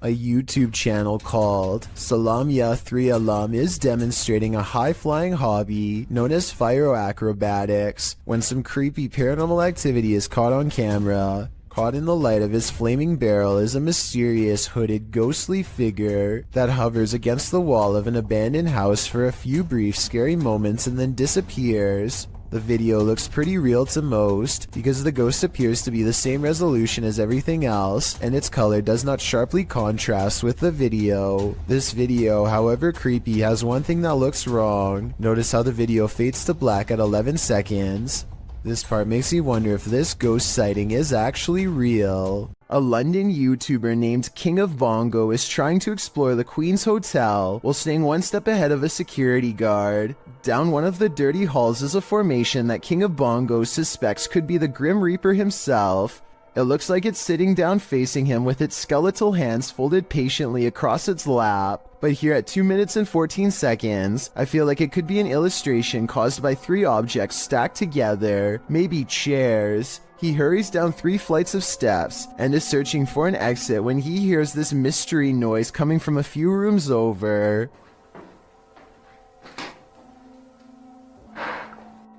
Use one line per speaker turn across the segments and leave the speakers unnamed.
A YouTube channel called Salamya3Alam is demonstrating a high-flying hobby known as pyroacrobatics when some creepy paranormal activity is caught on camera. Caught in the light of his flaming barrel is a mysterious hooded ghostly figure that hovers against the wall of an abandoned house for a few brief scary moments and then disappears. The video looks pretty real to most because the ghost appears to be the same resolution as everything else and its color does not sharply contrast with the video. This video, however creepy, has one thing that looks wrong. Notice how the video fades to black at 11 seconds. This part makes me wonder if this ghost sighting is actually real. A London YouTuber named King of Bongo is trying to explore the Queen's Hotel while staying one step ahead of a security guard. Down one of the dirty halls is a formation that King of Bongo suspects could be the Grim Reaper himself. It looks like it's sitting down facing him with its skeletal hands folded patiently across its lap. But here at 2 minutes and 14 seconds, I feel like it could be an illustration caused by 3 objects stacked together, maybe chairs. He hurries down 3 flights of steps and is searching for an exit when he hears this mystery noise coming from a few rooms over.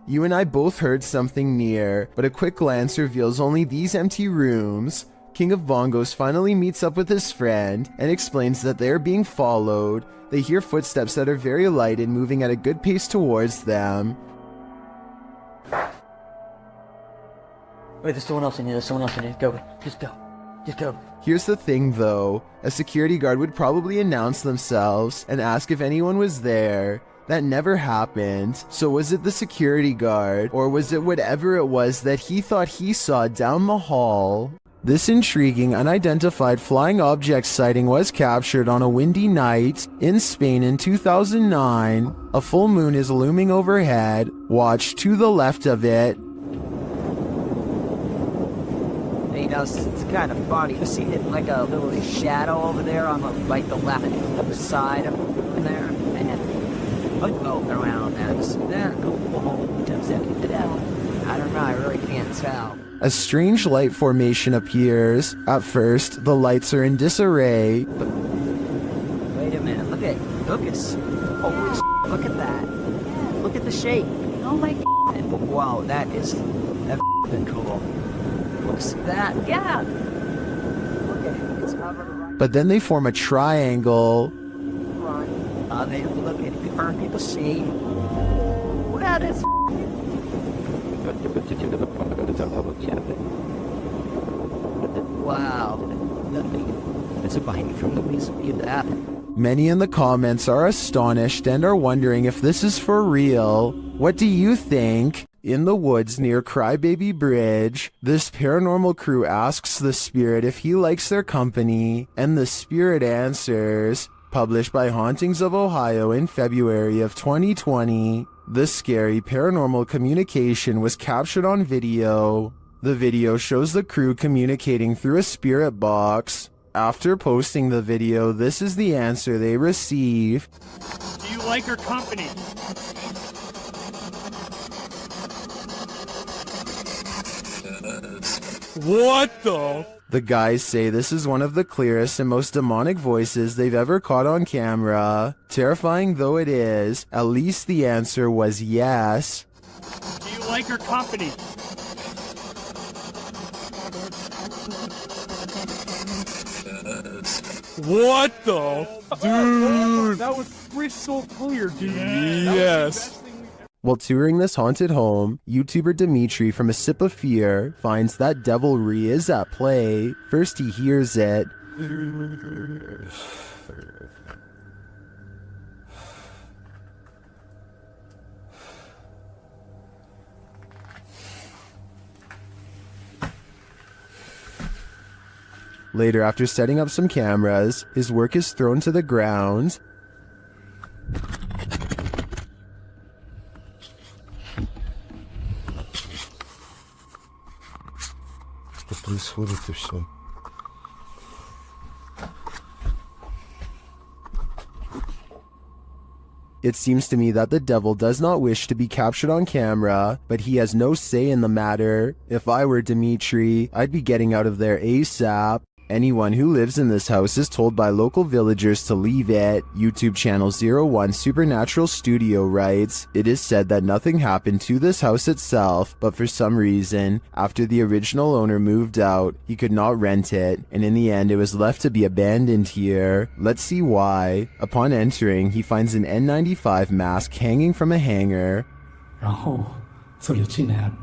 You and I both heard something near, but a quick glance reveals only these empty rooms. King of Bongos finally meets up with his friend and explains that they are being followed. They hear footsteps that are very light and moving at a good pace towards them.
Wait, there's someone else in here, Go, just go.
Here's the thing though, a security guard would probably announce themselves and ask if anyone was there. That never happened. So was it the security guard, or was it whatever it was that he thought he saw down the hall? This intriguing unidentified flying object sighting was captured on a windy night in Spain in 2009. A full moon is looming overhead. Watch to the left of it.
You know, it's kind of funny. You see it like a little shadow over there on the left side of there, and go around that. I don't know. I really can't tell.
A strange light formation appears. At first, the lights are in disarray.
Wait a minute. Look at holy look at that. Look at the shape. Oh my god. Wow, that's cool. Looks at that. Yeah. Look at it. It's covered.
But then they form a triangle.
They look at people see. That is. Wow. It's a binding from the museum. That.
Many in the comments are astonished and are wondering if this is for real. What do you think? In the woods near Crybaby Bridge, this paranormal crew asks the spirit if he likes their company, and the spirit answers. Published by Hauntings of Ohio in February of 2020, the scary paranormal communication was captured on video. The video shows the crew communicating through a spirit box. After posting the video, this is the answer they receive.
Do you like our company? What the?
The guys say this is one of the clearest and most demonic voices they've ever caught on camera. Terrifying though it is, at least the answer was yes.
Do you like our company? What the? Dude! That was crystal clear, dude. Yes.
While touring this haunted home, YouTuber Dimitri from A Sip of Fear finds that devilry is at play. First he hears it. Later, after setting up some cameras, his work is thrown to the ground.
Происходит и все.
It seems to me that the devil does not wish to be captured on camera, but he has no say in the matter. If I were Dimitri, I'd be getting out of there ASAP. Anyone who lives in this house is told by local villagers to leave it. YouTube channel 01 Supernatural Studio writes, "It is said that nothing happened to this house itself, but for some reason, after the original owner moved out, he could not rent it, and in the end it was left to be abandoned here. Let's see why." Upon entering, he finds an N95 mask hanging from a hanger.
然后这里竟然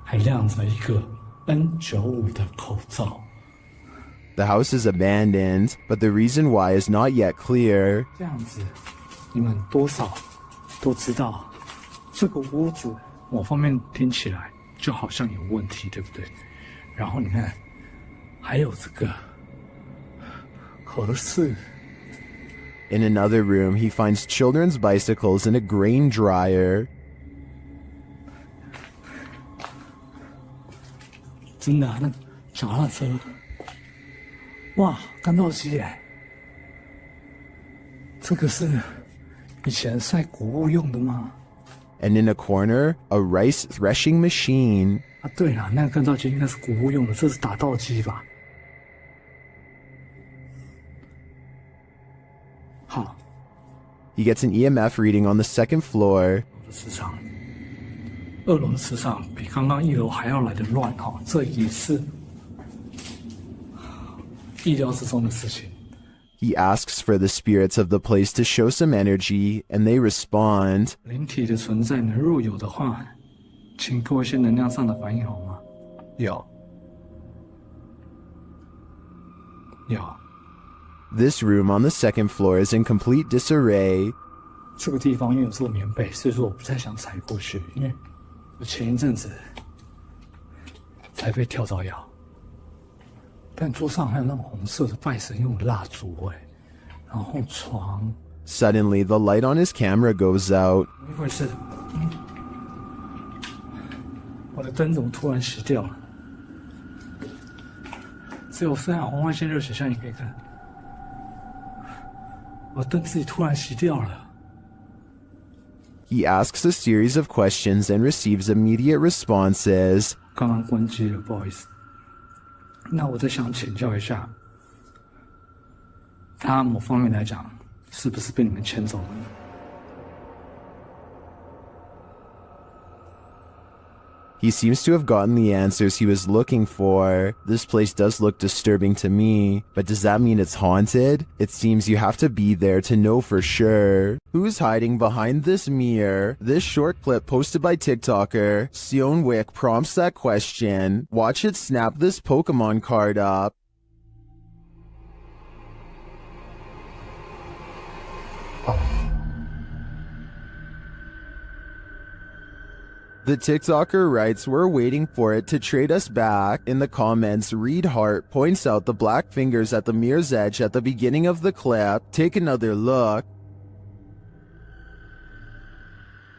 还亮着一个 N95 的口罩。
The house is abandoned, but the reason why is not yet clear.
这样子，你们多少都知道，这个屋子某方面听起来就好像有问题，对不对？然后你看，还有这个合适。
In another room, he finds children's bicycles and a grain dryer.
真的、啊，那脚踏车，哇，干豆机耶！这个是以前晒谷物用的吗？
And in a corner, a rice threshing machine.
啊，对了，那个干燥机应该是谷物用的，这是打稻机吧？好。
He gets an EMF reading on the second floor.
磁场，2楼的磁场比刚刚1楼还要来得乱哈，这也是意料之中的事情。
He asks for the spirits of the place to show some energy, and they respond.
灵体的存在呢，若有的话，请给我一些能量上的反应好吗？有。
This room on the second floor is in complete disarray.
这个地方因为有这个棉被，所以说我不太想踩过去，因为我前一阵子才被跳蚤咬。但桌上还有那种红色的拜神用的蜡烛然后床。
Suddenly, the light on his camera goes out.
怎么回事？我的灯怎么突然熄掉了？只有3红外线热血像你可以看。 我灯自己突然熄掉了。
He asks a series of questions and receives immediate responses.
刚刚关机了，不好意思。那我再想请教一下，他某方面来讲，是不是被你们牵走了呢？
He seems to have gotten the answers he was looking for. This place does look disturbing to me, but does that mean it's haunted? It seems you have to be there to know for sure. Who's hiding behind this mirror? This short clip posted by TikToker Sionwick prompts that question. Watch it snap this Pokemon card up. The TikToker writes, "We're waiting for it to trade us back." In the comments, Reed Hart points out the black fingers at the mirror's edge at the beginning of the clip. Take another look.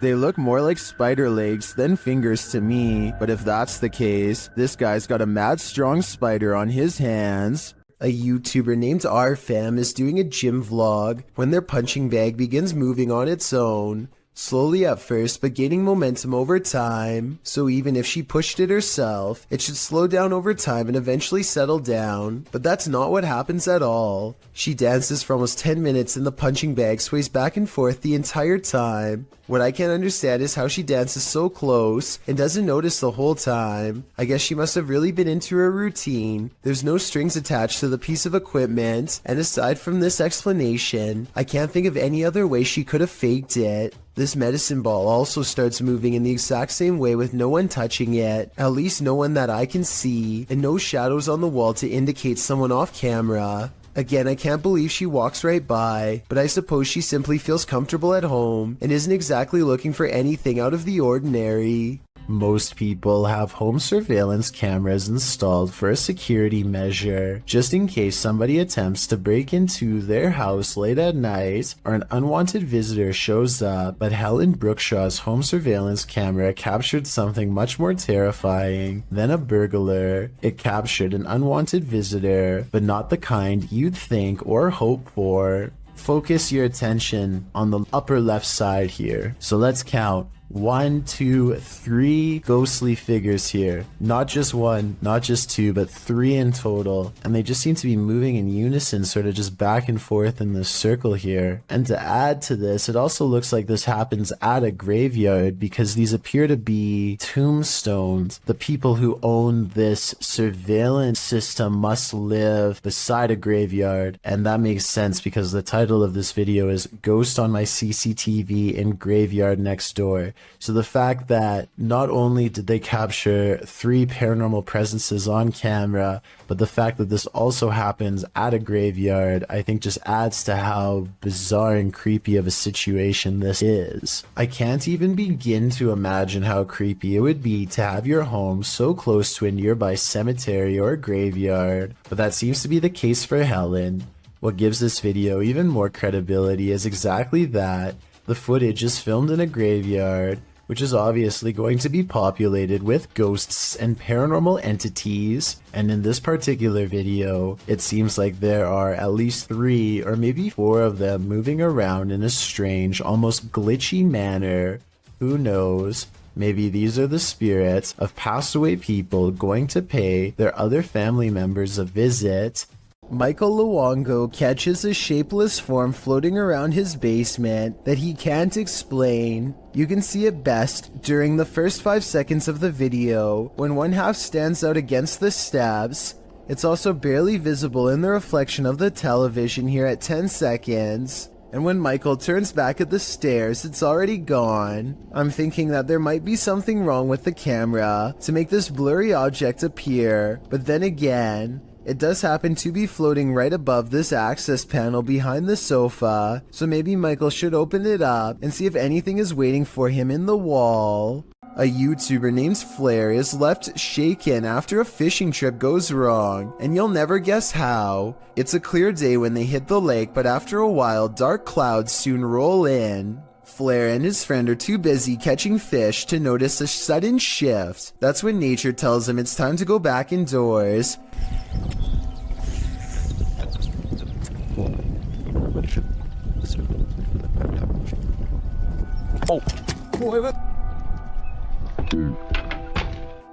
They look more like spider legs than fingers to me, but if that's the case, this guy's got a mad strong spider on his hands. A YouTuber named RFam is doing a gym vlog when their punching bag begins moving on its own. Slowly at first, but gaining momentum over time. So even if she pushed it herself, it should slow down over time and eventually settle down. But that's not what happens at all. She dances for almost 10 minutes and the punching bag sways back and forth the entire time. What I can't understand is how she dances so close and doesn't notice the whole time. I guess she must have really been into her routine. There's no strings attached to the piece of equipment, and aside from this explanation, I can't think of any other way she could have faked it. This medicine ball also starts moving in the exact same way with no one touching it, at least no one that I can see, and no shadows on the wall to indicate someone off camera. Again, I can't believe she walks right by, but I suppose she simply feels comfortable at home and isn't exactly looking for anything out of the ordinary. Most people have home surveillance cameras installed for a security measure, just in case somebody attempts to break into their house late at night or an unwanted visitor shows up. But Helen Brookshaw's home surveillance camera captured something much more terrifying than a burglar. It captured an unwanted visitor, but not the kind you'd think or hope for. Focus your attention on the upper left side here. So let's count 1, 2, 3 ghostly figures here. Not just one, not just two, but 3 in total. And they just seem to be moving in unison, sort of just back and forth in this circle here. And to add to this, it also looks like this happens at a graveyard because these appear to be tombstones. The people who own this surveillance system must live beside a graveyard. And that makes sense because the title of this video is Ghost on My CCTV in Graveyard Next Door. So the fact that not only did they capture 3 paranormal presences on camera, but the fact that this also happens at a graveyard, I think just adds to how bizarre and creepy of a situation this is. I can't even begin to imagine how creepy it would be to have your home so close to a nearby cemetery or graveyard, but that seems to be the case for Helen. What gives this video even more credibility is exactly that. The footage is filmed in a graveyard, which is obviously going to be populated with ghosts and paranormal entities, and in this particular video, it seems like there are at least 3 or maybe 4 of them moving around in a strange, almost glitchy manner. Who knows? Maybe these are the spirits of passed away people going to pay their other family members a visit. Michael Luongo catches a shapeless form floating around his basement that he can't explain. You can see it best during the first 5 seconds of the video when one half stands out against the steps. It's also barely visible in the reflection of the television here at 10 seconds. And when Michael turns back at the stairs, it's already gone. I'm thinking that there might be something wrong with the camera to make this blurry object appear, but then again, it does happen to be floating right above this access panel behind the sofa, so maybe Michael should open it up and see if anything is waiting for him in the wall. A YouTuber named Flair is left shaken after a fishing trip goes wrong, and you'll never guess how. It's a clear day when they hit the lake, but after a while, dark clouds soon roll in. Flair and his friend are too busy catching fish to notice a sudden shift. That's when nature tells him it's time to go back indoors.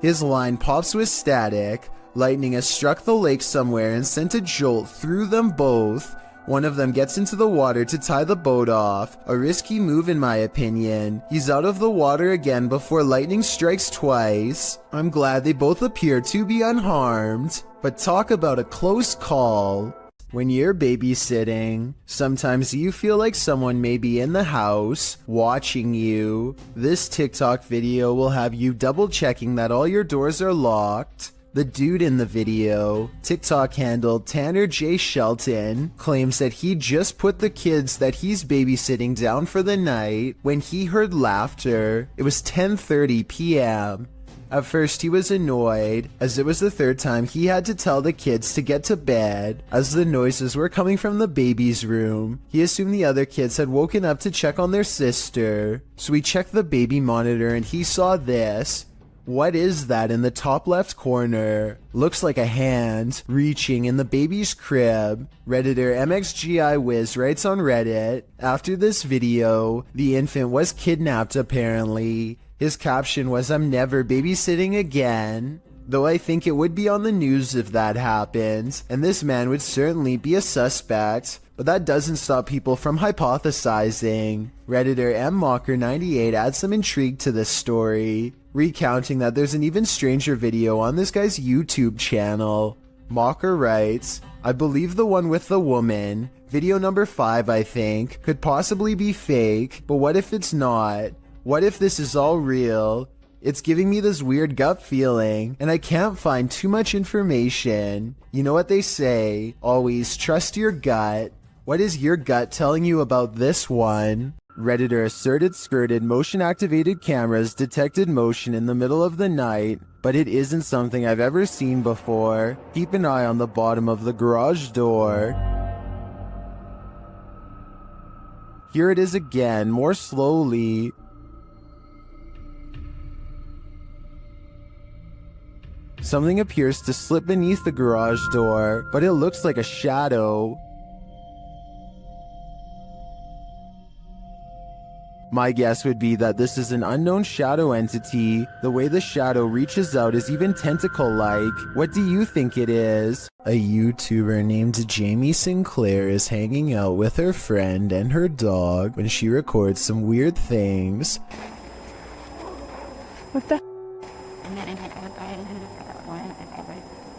His line pops with static. Lightning has struck the lake somewhere and sent a jolt through them both. One of them gets into the water to tie the boat off. A risky move in my opinion. He's out of the water again before lightning strikes twice. I'm glad they both appear to be unharmed. But talk about a close call. When you're babysitting, sometimes you feel like someone may be in the house, watching you. This TikTok video will have you double checking that all your doors are locked. The dude in the video, TikTok handle Tanner J. Shelton, claims that he just put the kids that he's babysitting down for the night when he heard laughter. It was 10:30 p.m. At first he was annoyed, as it was the 3rd time he had to tell the kids to get to bed, as the noises were coming from the baby's room. He assumed the other kids had woken up to check on their sister, so he checked the baby monitor and he saw this. What is that in the top left corner? Looks like a hand reaching in the baby's crib. Redditor MXGIWiz writes on Reddit, after this video, the infant was kidnapped apparently. His caption was, "I'm never babysitting again." Though I think it would be on the news if that happened, and this man would certainly be a suspect. But that doesn't stop people from hypothesizing. Redditor MMocker98 adds some intrigue to this story, recounting that there's an even stranger video on this guy's YouTube channel. Mocker writes, "I believe the one with the woman, video number 5 I think, could possibly be fake, but what if it's not? What if this is all real? It's giving me this weird gut feeling, and I can't find too much information. You know what they say, always trust your gut. What is your gut telling you about this one?" Redditor asserted skirted motion-activated cameras detected motion in the middle of the night, but it isn't something I've ever seen before. Keep an eye on the bottom of the garage door. Here it is again, more slowly. Something appears to slip beneath the garage door, but it looks like a shadow. My guess would be that this is an unknown shadow entity. The way the shadow reaches out is even tentacle-like. What do you think it is? A YouTuber named Jamie Sinclair is hanging out with her friend and her dog when she records some weird things.
What the?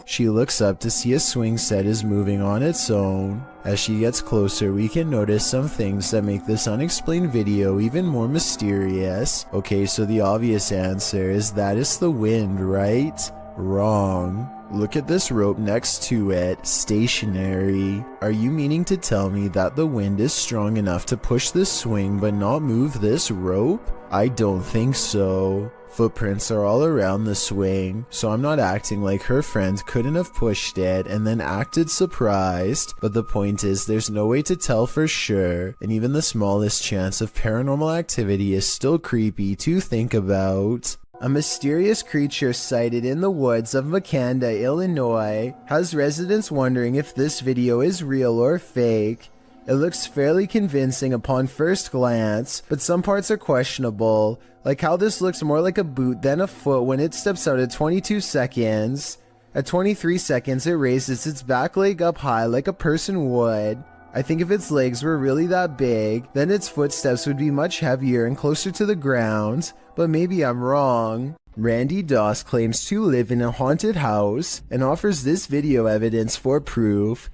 She looks up to see a swing set is moving on its own. As she gets closer, we can notice some things that make this unexplained video even more mysterious. Okay, so the obvious answer is that it's the wind, right? Wrong. Look at this rope next to it, stationary. Are you meaning to tell me that the wind is strong enough to push this swing but not move this rope? I don't think so. Footprints are all around the swing, so I'm not acting like her friend couldn't have pushed it and then acted surprised, but the point is there's no way to tell for sure, and even the smallest chance of paranormal activity is still creepy to think about. A mysterious creature sighted in the woods of Macanda, Illinois, has residents wondering if this video is real or fake. It looks fairly convincing upon first glance, but some parts are questionable, like how this looks more like a boot than a foot when it steps out at 22 seconds. At 23 seconds, it raises its back leg up high like a person would. I think if its legs were really that big, then its footsteps would be much heavier and closer to the ground, but maybe I'm wrong. Randy Doss claims to live in a haunted house and offers this video evidence for proof.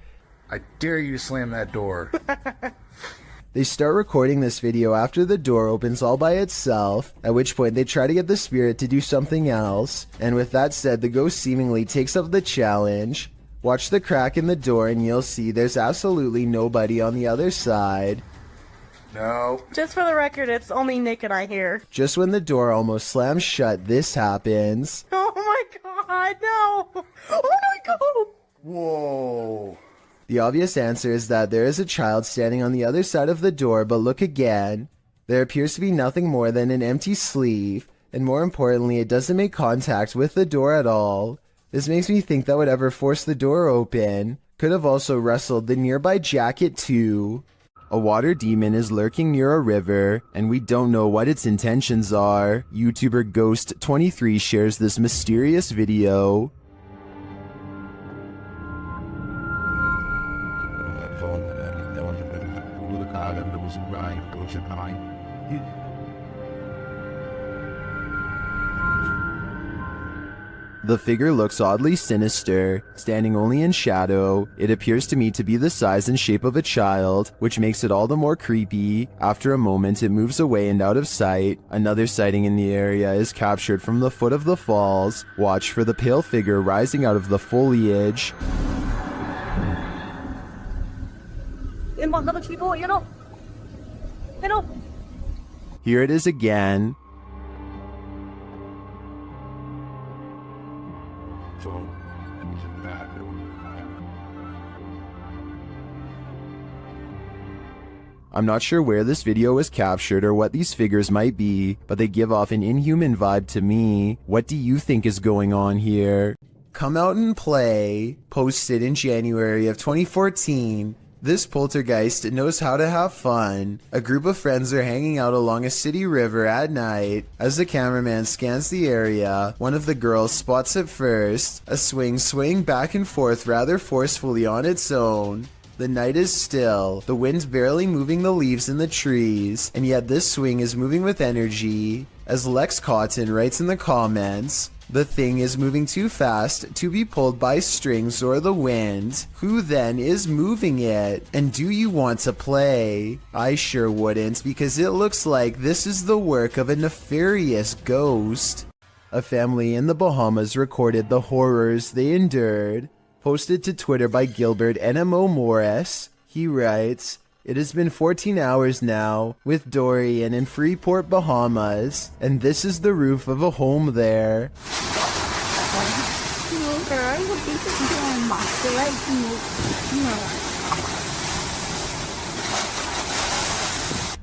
I dare you to slam that door.
They start recording this video after the door opens all by itself, at which point they try to get the spirit to do something else, and with that said, the ghost seemingly takes up the challenge. Watch the crack in the door and you'll see there's absolutely nobody on the other side.
No.
Just for the record, it's only Nick and I here.
Just when the door almost slams shut, this happens.
Oh my god, no! Oh my god!
Whoa.
The obvious answer is that there is a child standing on the other side of the door, but look again. There appears to be nothing more than an empty sleeve, and more importantly, it doesn't make contact with the door at all. This makes me think that whatever forced the door open could have also rustled the nearby jacket too. A water demon is lurking near a river, and we don't know what its intentions are. YouTuber Ghost23 shares this mysterious video. The figure looks oddly sinister, standing only in shadow. It appears to me to be the size and shape of a child, which makes it all the more creepy. After a moment, it moves away and out of sight. Another sighting in the area is captured from the foot of the falls. Watch for the pale figure rising out of the foliage. Here it is again. I'm not sure where this video was captured or what these figures might be, but they give off an inhuman vibe to me. What do you think is going on here? Come Out and Play, posted in January of 2014. This poltergeist knows how to have fun. A group of friends are hanging out along a city river at night. As the cameraman scans the area, one of the girls spots it first, a swing swaying back and forth rather forcefully on its own. The night is still, the wind's barely moving the leaves in the trees, and yet this swing is moving with energy. As Lex Cotton writes in the comments, the thing is moving too fast to be pulled by strings or the wind. Who then is moving it? And do you want to play? I sure wouldn't, because it looks like this is the work of a nefarious ghost. A family in the Bahamas recorded the horrors they endured. Posted to Twitter by Gilbert NMO Morris, he writes, "It has been 14 hours now with Dorian in Freeport, Bahamas, and this is the roof of a home there."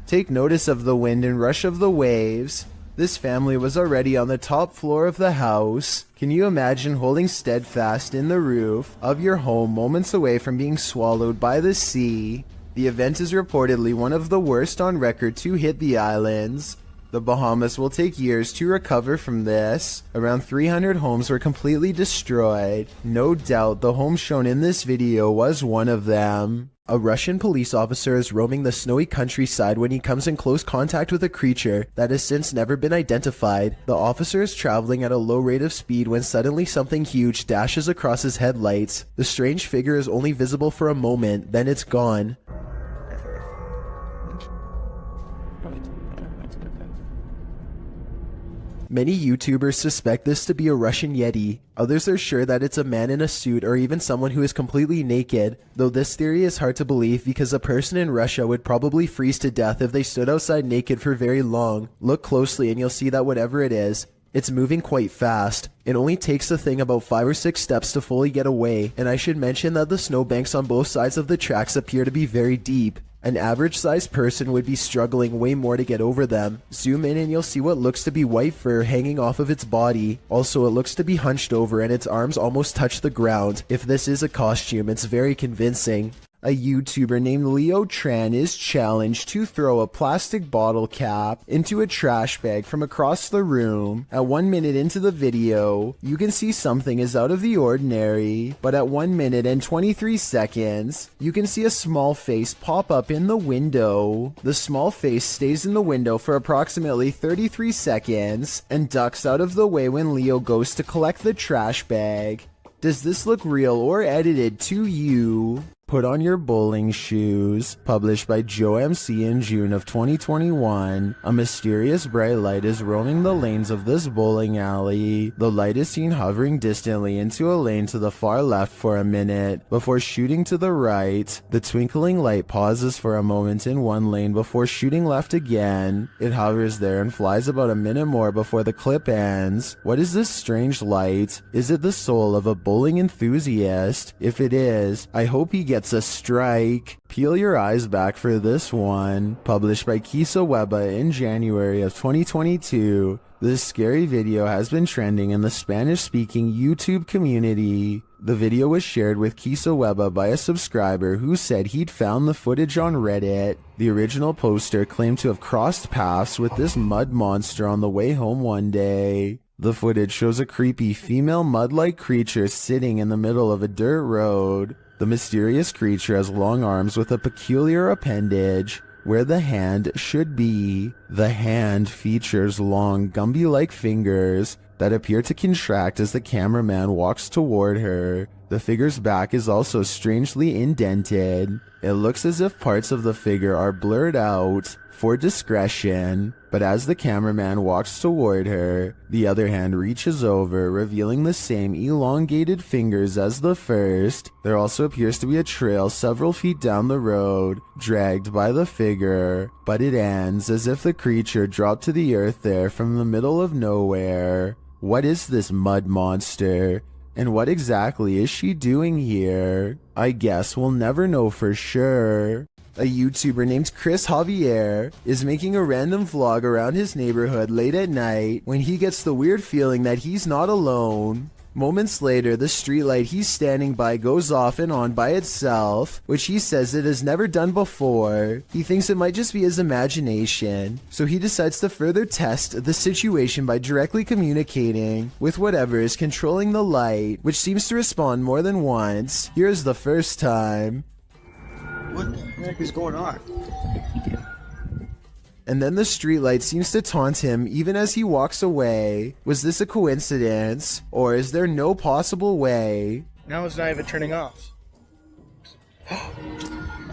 Take notice of the wind and rush of the waves. This family was already on the top floor of the house. Can you imagine holding steadfast in the roof of your home moments away from being swallowed by the sea? The event is reportedly one of the worst on record to hit the islands. The Bahamas will take years to recover from this. Around 300 homes were completely destroyed. No doubt the home shown in this video was one of them. A Russian police officer is roaming the snowy countryside when he comes in close contact with a creature that has since never been identified. The officer is traveling at a low rate of speed when suddenly something huge dashes across his headlights. The strange figure is only visible for a moment, then it's gone. Many YouTubers suspect this to be a Russian Yeti. Others are sure that it's a man in a suit or even someone who is completely naked, though this theory is hard to believe because a person in Russia would probably freeze to death if they stood outside naked for very long. Look closely and you'll see that whatever it is, it's moving quite fast. It only takes the thing about 5 or 6 steps to fully get away, and I should mention that the snowbanks on both sides of the tracks appear to be very deep. An average-sized person would be struggling way more to get over them. Zoom in and you'll see what looks to be white fur hanging off of its body. Also, it looks to be hunched over and its arms almost touch the ground. If this is a costume, it's very convincing. A YouTuber named Leo Tran is challenged to throw a plastic bottle cap into a trash bag from across the room. At 1 minute into the video, you can see something is out of the ordinary, but at 1 minute and 23 seconds, you can see a small face pop up in the window. The small face stays in the window for approximately 33 seconds and ducks out of the way when Leo goes to collect the trash bag. Does this look real or edited to you? Put on your bowling shoes. Published by Joe MC in June of 2021. A mysterious bright light is roaming the lanes of this bowling alley. The light is seen hovering distantly into a lane to the far left for a minute before shooting to the right. The twinkling light pauses for a moment in one lane before shooting left again. It hovers there and flies about a minute more before the clip ends. What is this strange light? Is it the soul of a bowling enthusiast? If it is, I hope he gets a strike. Peel your eyes back for this one. Published by Kisa Weba in January of 2022. This scary video has been trending in the Spanish-speaking YouTube community. The video was shared with Kisa Weba by a subscriber who said he'd found the footage on Reddit. The original poster claimed to have crossed paths with this mud monster on the way home one day. The footage shows a creepy female mud-like creature sitting in the middle of a dirt road. The mysterious creature has long arms with a peculiar appendage where the hand should be. The hand features long Gumby-like fingers that appear to contract as the cameraman walks toward her. The figure's back is also strangely indented. It looks as if parts of the figure are blurred out for discretion, but as the cameraman walks toward her, the other hand reaches over, revealing the same elongated fingers as the first. There also appears to be a trail several feet down the road, dragged by the figure, but it ends as if the creature dropped to the earth there from the middle of nowhere. What is this mud monster? And what exactly is she doing here? I guess we'll never know for sure. A YouTuber named Chris Javier is making a random vlog around his neighborhood late at night when he gets the weird feeling that he's not alone. Moments later, the streetlight he's standing by goes off and on by itself, which he says it has never done before. He thinks it might just be his imagination, so he decides to further test the situation by directly communicating with whatever is controlling the light, which seems to respond more than once. Here's the first time.
What the heck is going on?
And then the streetlight seems to taunt him even as he walks away. Was this a coincidence? Or is there no possible way?
Now it's not even turning off.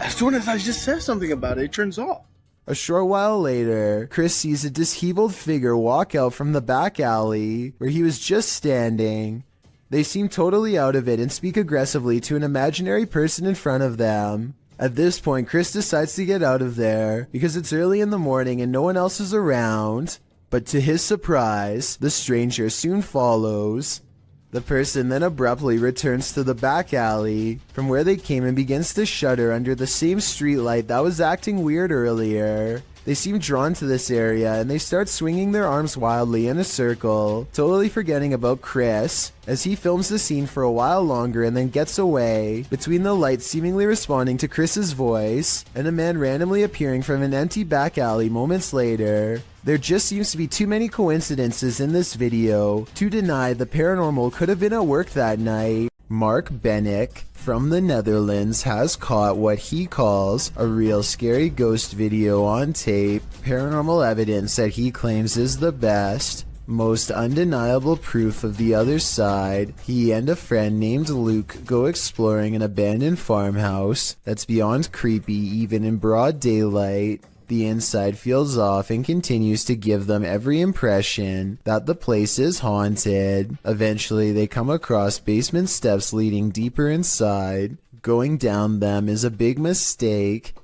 As soon as I just said something about it, it turns off.
A short while later, Chris sees a disheveled figure walk out from the back alley where he was just standing. They seem totally out of it and speak aggressively to an imaginary person in front of them. At this point, Chris decides to get out of there because it's early in the morning and no one else is around. But to his surprise, the stranger soon follows. The person then abruptly returns to the back alley from where they came and begins to shudder under the same streetlight that was acting weird earlier. They seem drawn to this area and they start swinging their arms wildly in a circle, totally forgetting about Chris, as he films the scene for a while longer and then gets away, between the lights seemingly responding to Chris's voice, and a man randomly appearing from an empty back alley moments later. There just seems to be too many coincidences in this video to deny the paranormal could have been at work that night. Mark Bennick from the Netherlands has caught what he calls a real scary ghost video on tape, paranormal evidence that he claims is the best, most undeniable proof of the other side. He and a friend named Luke go exploring an abandoned farmhouse that's beyond creepy even in broad daylight. The inside feels off and continues to give them every impression that the place is haunted. Eventually, they come across basement steps leading deeper inside. Going down them is a big mistake.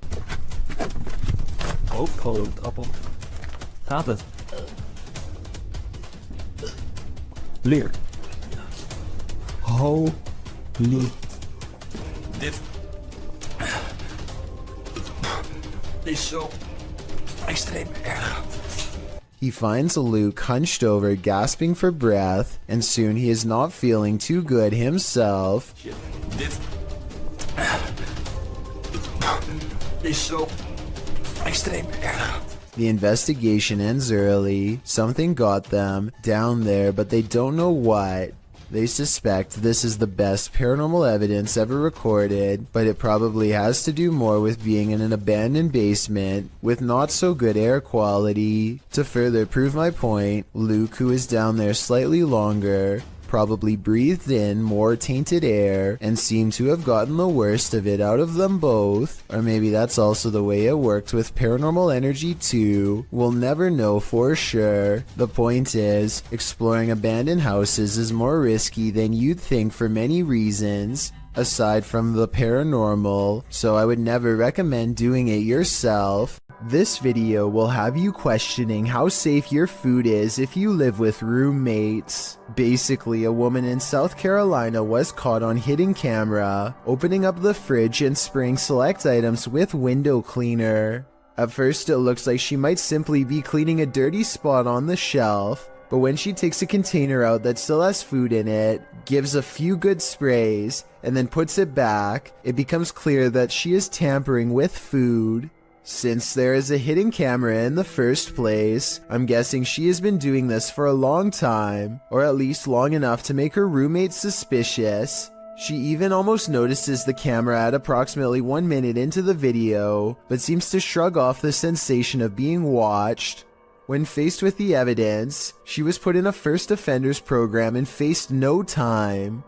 Appel. Gaat het? Leer. Holy. Dit is zo extreem erg.
He finds Luke hunched over, gasping for breath, and soon he is not feeling too good himself.
Dit is zo extreem erg.
The investigation ends early. Something got them down there, but they don't know what. They suspect this is the best paranormal evidence ever recorded, but it probably has to do more with being in an abandoned basement with not so good air quality. To further prove my point, Luke, who is down there slightly longer, probably breathed in more tainted air and seemed to have gotten the worst of it out of them both. Or maybe that's also the way it worked with paranormal energy too. We'll never know for sure. The point is, exploring abandoned houses is more risky than you'd think for many reasons, aside from the paranormal, so I would never recommend doing it yourself. This video will have you questioning how safe your food is if you live with roommates. Basically, a woman in South Carolina was caught on hidden camera, opening up the fridge and spraying select items with window cleaner. At first it looks like she might simply be cleaning a dirty spot on the shelf, but when she takes a container out that still has food in it, gives a few good sprays, and then puts it back, it becomes clear that she is tampering with food. Since there is a hidden camera in the first place, I'm guessing she has been doing this for a long time, or at least long enough to make her roommate suspicious. She even almost notices the camera at approximately 1 minute into the video, but seems to shrug off the sensation of being watched. When faced with the evidence, she was put in a first offenders program and faced no time.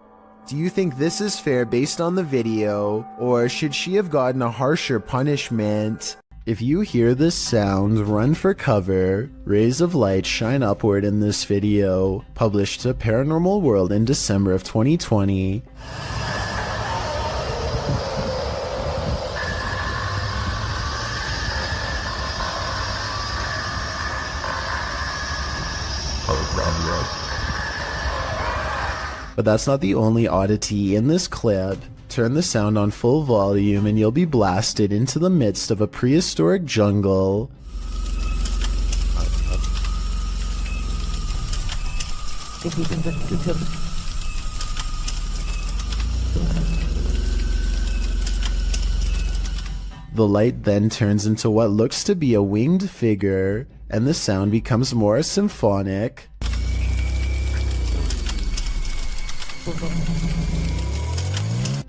Do you think this is fair based on the video, or should she have gotten a harsher punishment? If you hear this sound, run for cover. Rays of light shine upward in this video, published to Paranormal World in December of 2020. But that's not the only oddity in this clip. Turn the sound on full volume and you'll be blasted into the midst of a prehistoric jungle. The light then turns into what looks to be a winged figure, and the sound becomes more symphonic.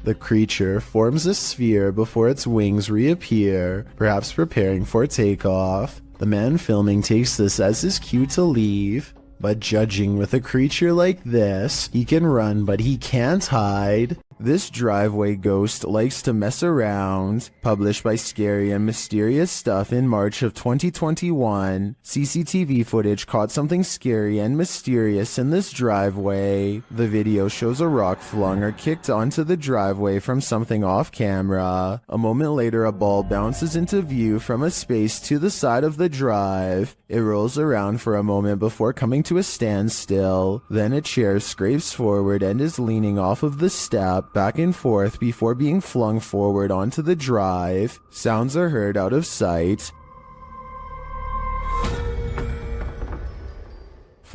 The creature forms a sphere before its wings reappear, perhaps preparing for takeoff. The man filming takes this as his cue to leave, but judging with a creature like this, he can run but he can't hide. This driveway ghost likes to mess around. Published by Scary and Mysterious Stuff in March of 2021, CCTV footage caught something scary and mysterious in this driveway. The video shows a rock flung or kicked onto the driveway from something off camera. A moment later, a ball bounces into view from a space to the side of the drive. It rolls around for a moment before coming to a standstill. Then a chair scrapes forward and is leaning off of the step back and forth before being flung forward onto the drive. Sounds are heard out of sight.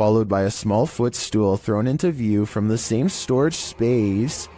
followed by a small footstool thrown into view from the same storage space.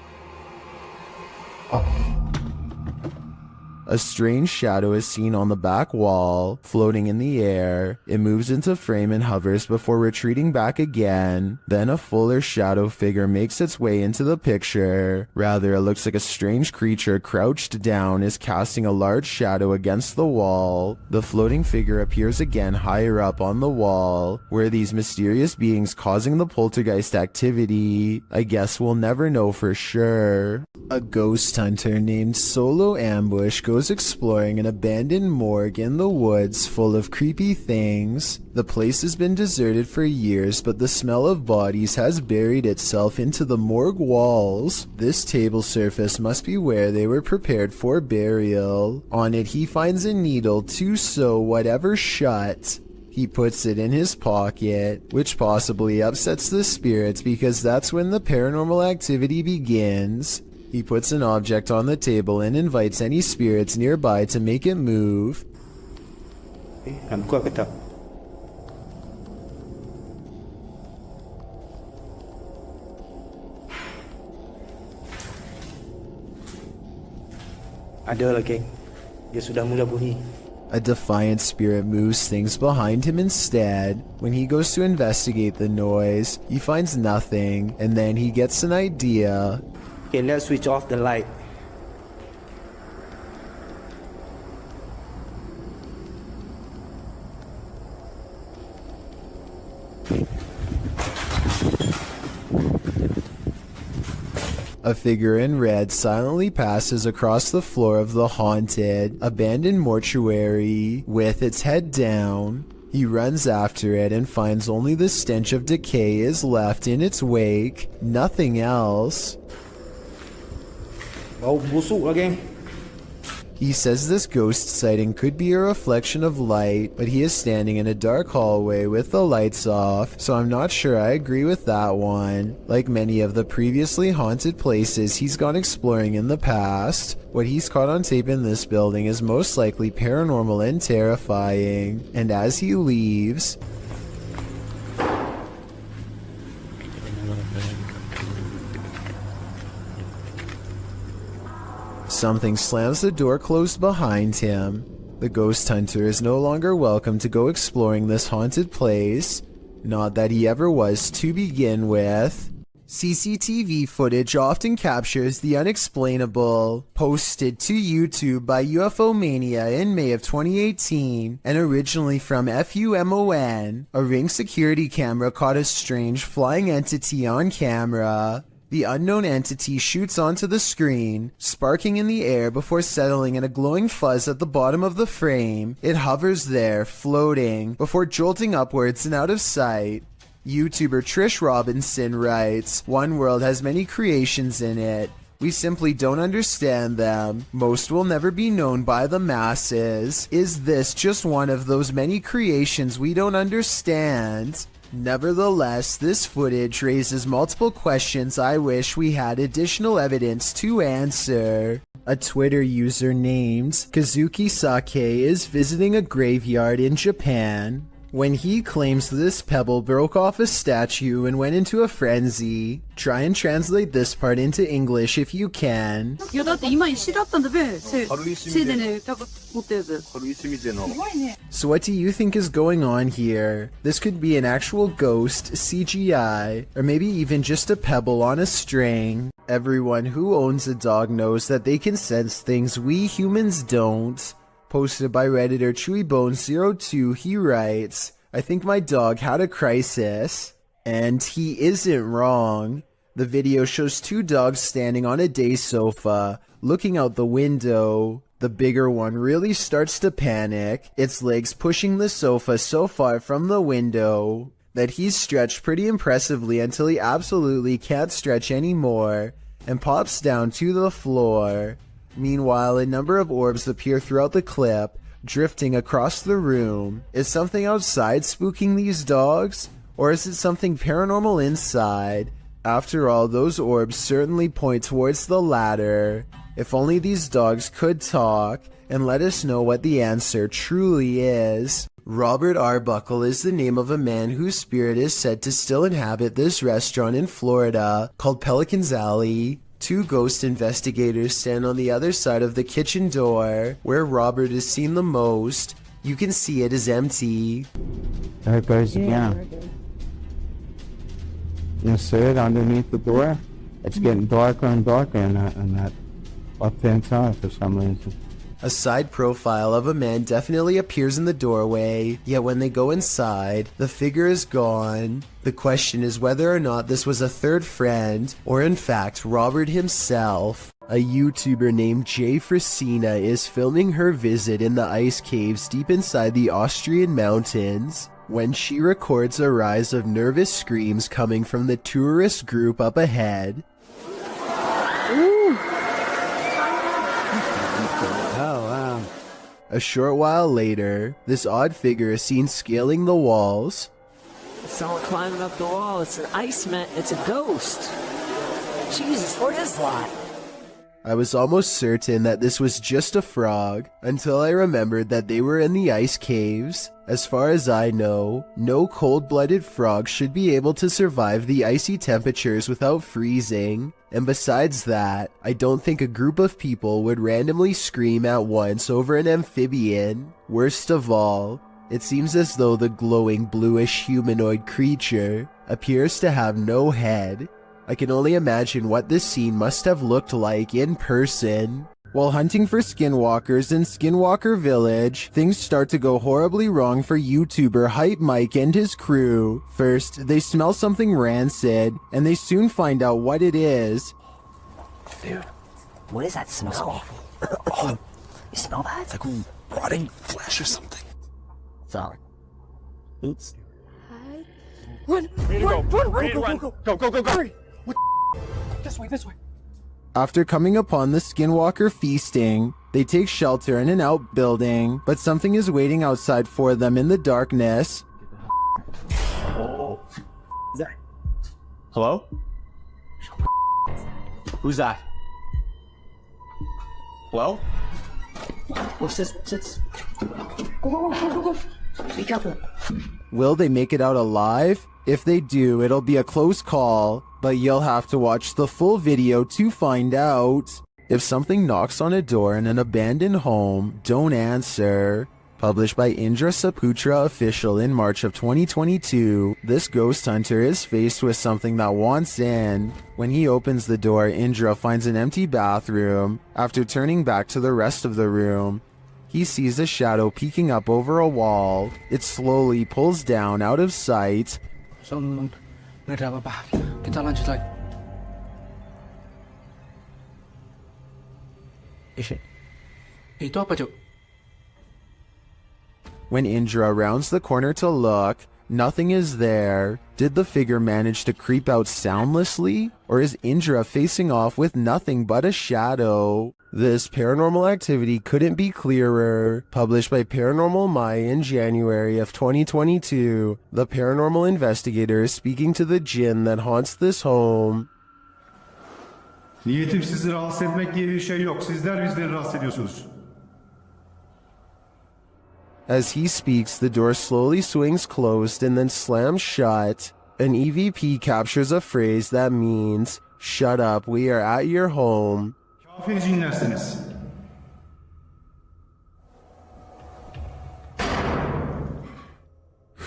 A strange shadow is seen on the back wall, floating in the air. It moves into frame and hovers before retreating back again. Then a fuller shadow figure makes its way into the picture. Rather, it looks like a strange creature crouched down is casting a large shadow against the wall. The floating figure appears again higher up on the wall. Where these mysterious beings causing the poltergeist activity, I guess we'll never know for sure. A ghost hunter named Solo Ambush goes exploring an abandoned morgue in the woods full of creepy things. The place has been deserted for years, but the smell of bodies has buried itself into the morgue walls. This table surface must be where they were prepared for burial. On it he finds a needle to sew whatever shut. He puts it in his pocket, which possibly upsets the spirits because that's when the paranormal activity begins. He puts an object on the table and invites any spirits nearby to make it move.
Ada lagi. Dia sudah mula bunyi.
A defiant spirit moves things behind him instead. When he goes to investigate the noise, he finds nothing, and then he gets an idea.
Okay, let's switch off the light.
A figure in red silently passes across the floor of the haunted, abandoned mortuary with its head down. He runs after it and finds only the stench of decay is left in its wake, nothing else.
Bau busuk lagi.
He says this ghost sighting could be a reflection of light, but he is standing in a dark hallway with the lights off, so I'm not sure I agree with that one. Like many of the previously haunted places he's gone exploring in the past, what he's caught on tape in this building is most likely paranormal and terrifying. And as he leaves, something slams the door closed behind him. The ghost hunter is no longer welcome to go exploring this haunted place. Not that he ever was to begin with. CCTV footage often captures the unexplainable. Posted to YouTube by UFO Mania in May of 2018 and originally from FUMON, a Ring security camera caught a strange flying entity on camera. The unknown entity shoots onto the screen, sparking in the air before settling in a glowing fuzz at the bottom of the frame. It hovers there, floating, before jolting upwards and out of sight. YouTuber Trish Robinson writes, "One world has many creations in it. We simply don't understand them. Most will never be known by the masses. Is this just one of those many creations we don't understand?" Nevertheless, this footage raises multiple questions I wish we had additional evidence to answer. A Twitter user named Kazuki Sake is visiting a graveyard in Japan when he claims this pebble broke off a statue and went into a frenzy. Try and translate this part into English if you can. So what do you think is going on here? This could be an actual ghost, CGI, or maybe even just a pebble on a string. Everyone who owns a dog knows that they can sense things we humans don't. Posted by Redditor ChewyBone02, he writes, "I think my dog had a crisis." And he isn't wrong. The video shows two dogs standing on a day sofa, looking out the window. The bigger one really starts to panic, its legs pushing the sofa so far from the window that he's stretched pretty impressively until he absolutely can't stretch anymore, and pops down to the floor. Meanwhile, a number of orbs appear throughout the clip, drifting across the room. Is something outside spooking these dogs? Or is it something paranormal inside? After all, those orbs certainly point towards the latter. If only these dogs could talk, and let us know what the answer truly is. Robert Arbuckle is the name of a man whose spirit is said to still inhabit this restaurant in Florida called Pelican's Alley. Two ghost investigators stand on the other side of the kitchen door, where Robert is seen the most. You can see it is empty.
There it goes again. You see it underneath the door? It's getting darker and darker in that left-hand side for some reason.
A side profile of a man definitely appears in the doorway, yet when they go inside, the figure is gone. The question is whether or not this was a third friend, or in fact Robert himself. A YouTuber named Jay Frasina is filming her visit in the ice caves deep inside the Austrian mountains, when she records a rise of nervous screams coming from the tourist group up ahead. A short while later, this odd figure is seen scaling the walls.
Someone climbing up the wall. It's an iceman. It's a ghost. Jesus, what is that?
I was almost certain that this was just a frog, until I remembered that they were in the ice caves. As far as I know, no cold-blooded frog should be able to survive the icy temperatures without freezing. And besides that, I don't think a group of people would randomly scream at once over an amphibian. Worst of all, it seems as though the glowing bluish humanoid creature appears to have no head. I can only imagine what this scene must have looked like in person. While hunting for skinwalkers in Skinwalker Village, things start to go horribly wrong for YouTuber Hype Mike and his crew. First, they smell something rancid, and they soon find out what it is.
Dude, what is that smell? You smell that?
It's like rotting flesh or something.
Sorry. Oops.
Run! Go! Hurry! What? This way.
After coming upon the Skinwalker feasting, they take shelter in an outbuilding, but something is waiting outside for them in the darkness.
Hello? Who's that? Hello?
What's this? Go. Be careful.
Will they make it out alive? If they do, it'll be a close call, but you'll have to watch the full video to find out. If something knocks on a door in an abandoned home, don't answer. Published by Indra Saputra Official in March of 2022, this ghost hunter is faced with something that wants in. When he opens the door, Indra finds an empty bathroom. After turning back to the rest of the room, he sees a shadow peeking up over a wall. It slowly pulls down out of sight. When Indra rounds the corner to look, nothing is there. Did the figure manage to creep out soundlessly? Or is Indra facing off with nothing but a shadow? This paranormal activity couldn't be clearer. Published by Paranormal Maya in January of 2022, the paranormal investigator is speaking to the jinn that haunts this home.
Niyetim sizi rahatsız etmek diye bir şey yok. Sizler bizleri rahatsız ediyorsunuz.
As he speaks, the door slowly swings closed and then slams shut. An EVP captures a phrase that means, "Shut up, we are at your home."
Kafir cinlersiniz.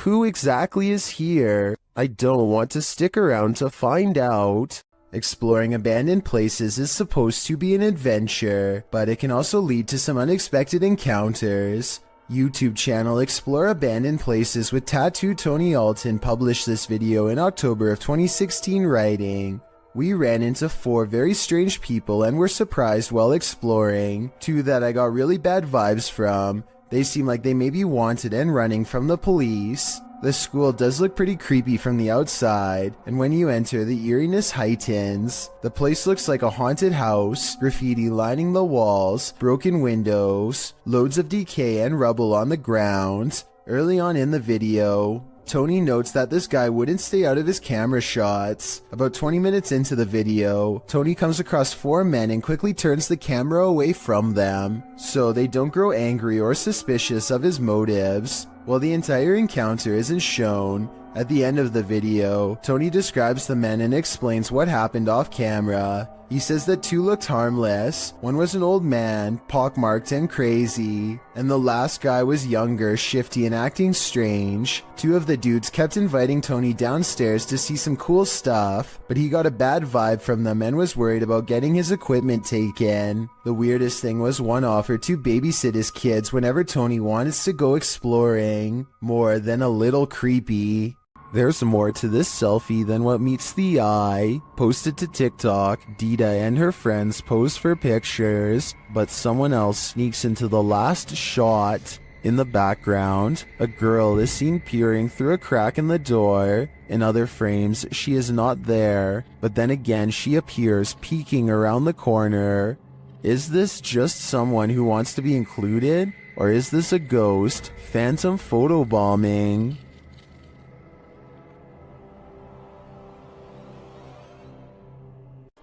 Who exactly is here? I don't want to stick around to find out. Exploring abandoned places is supposed to be an adventure, but it can also lead to some unexpected encounters. YouTube channel Explore Abandoned Places with Tattoo Tony Alton published this video in October of 2016 writing, "We ran into 4 very strange people and were surprised while exploring. 2 that I got really bad vibes from. They seem like they may be wanted and running from the police. The school does look pretty creepy from the outside, and when you enter, the eeriness heightens. The place looks like a haunted house, graffiti lining the walls, broken windows, loads of decay and rubble on the ground." Early on in the video, Tony notes that this guy wouldn't stay out of his camera shots. About 20 minutes into the video, Tony comes across 4 men and quickly turns the camera away from them, so they don't grow angry or suspicious of his motives. While the entire encounter isn't shown, at the end of the video, Tony describes the men and explains what happened off camera. He says that 2 looked harmless, one was an old man, pockmarked and crazy, and the last guy was younger, shifty and acting strange. 2 of the dudes kept inviting Tony downstairs to see some cool stuff, but he got a bad vibe from them and was worried about getting his equipment taken. The weirdest thing was one offered to babysit his kids whenever Tony wants to go exploring. More than a little creepy. There's more to this selfie than what meets the eye. Posted to TikTok, Dita and her friends pose for pictures, but someone else sneaks into the last shot. In the background, a girl is seen peering through a crack in the door. In other frames, she is not there, but then again she appears peeking around the corner. Is this just someone who wants to be included? Or is this a ghost? Phantom photobombing?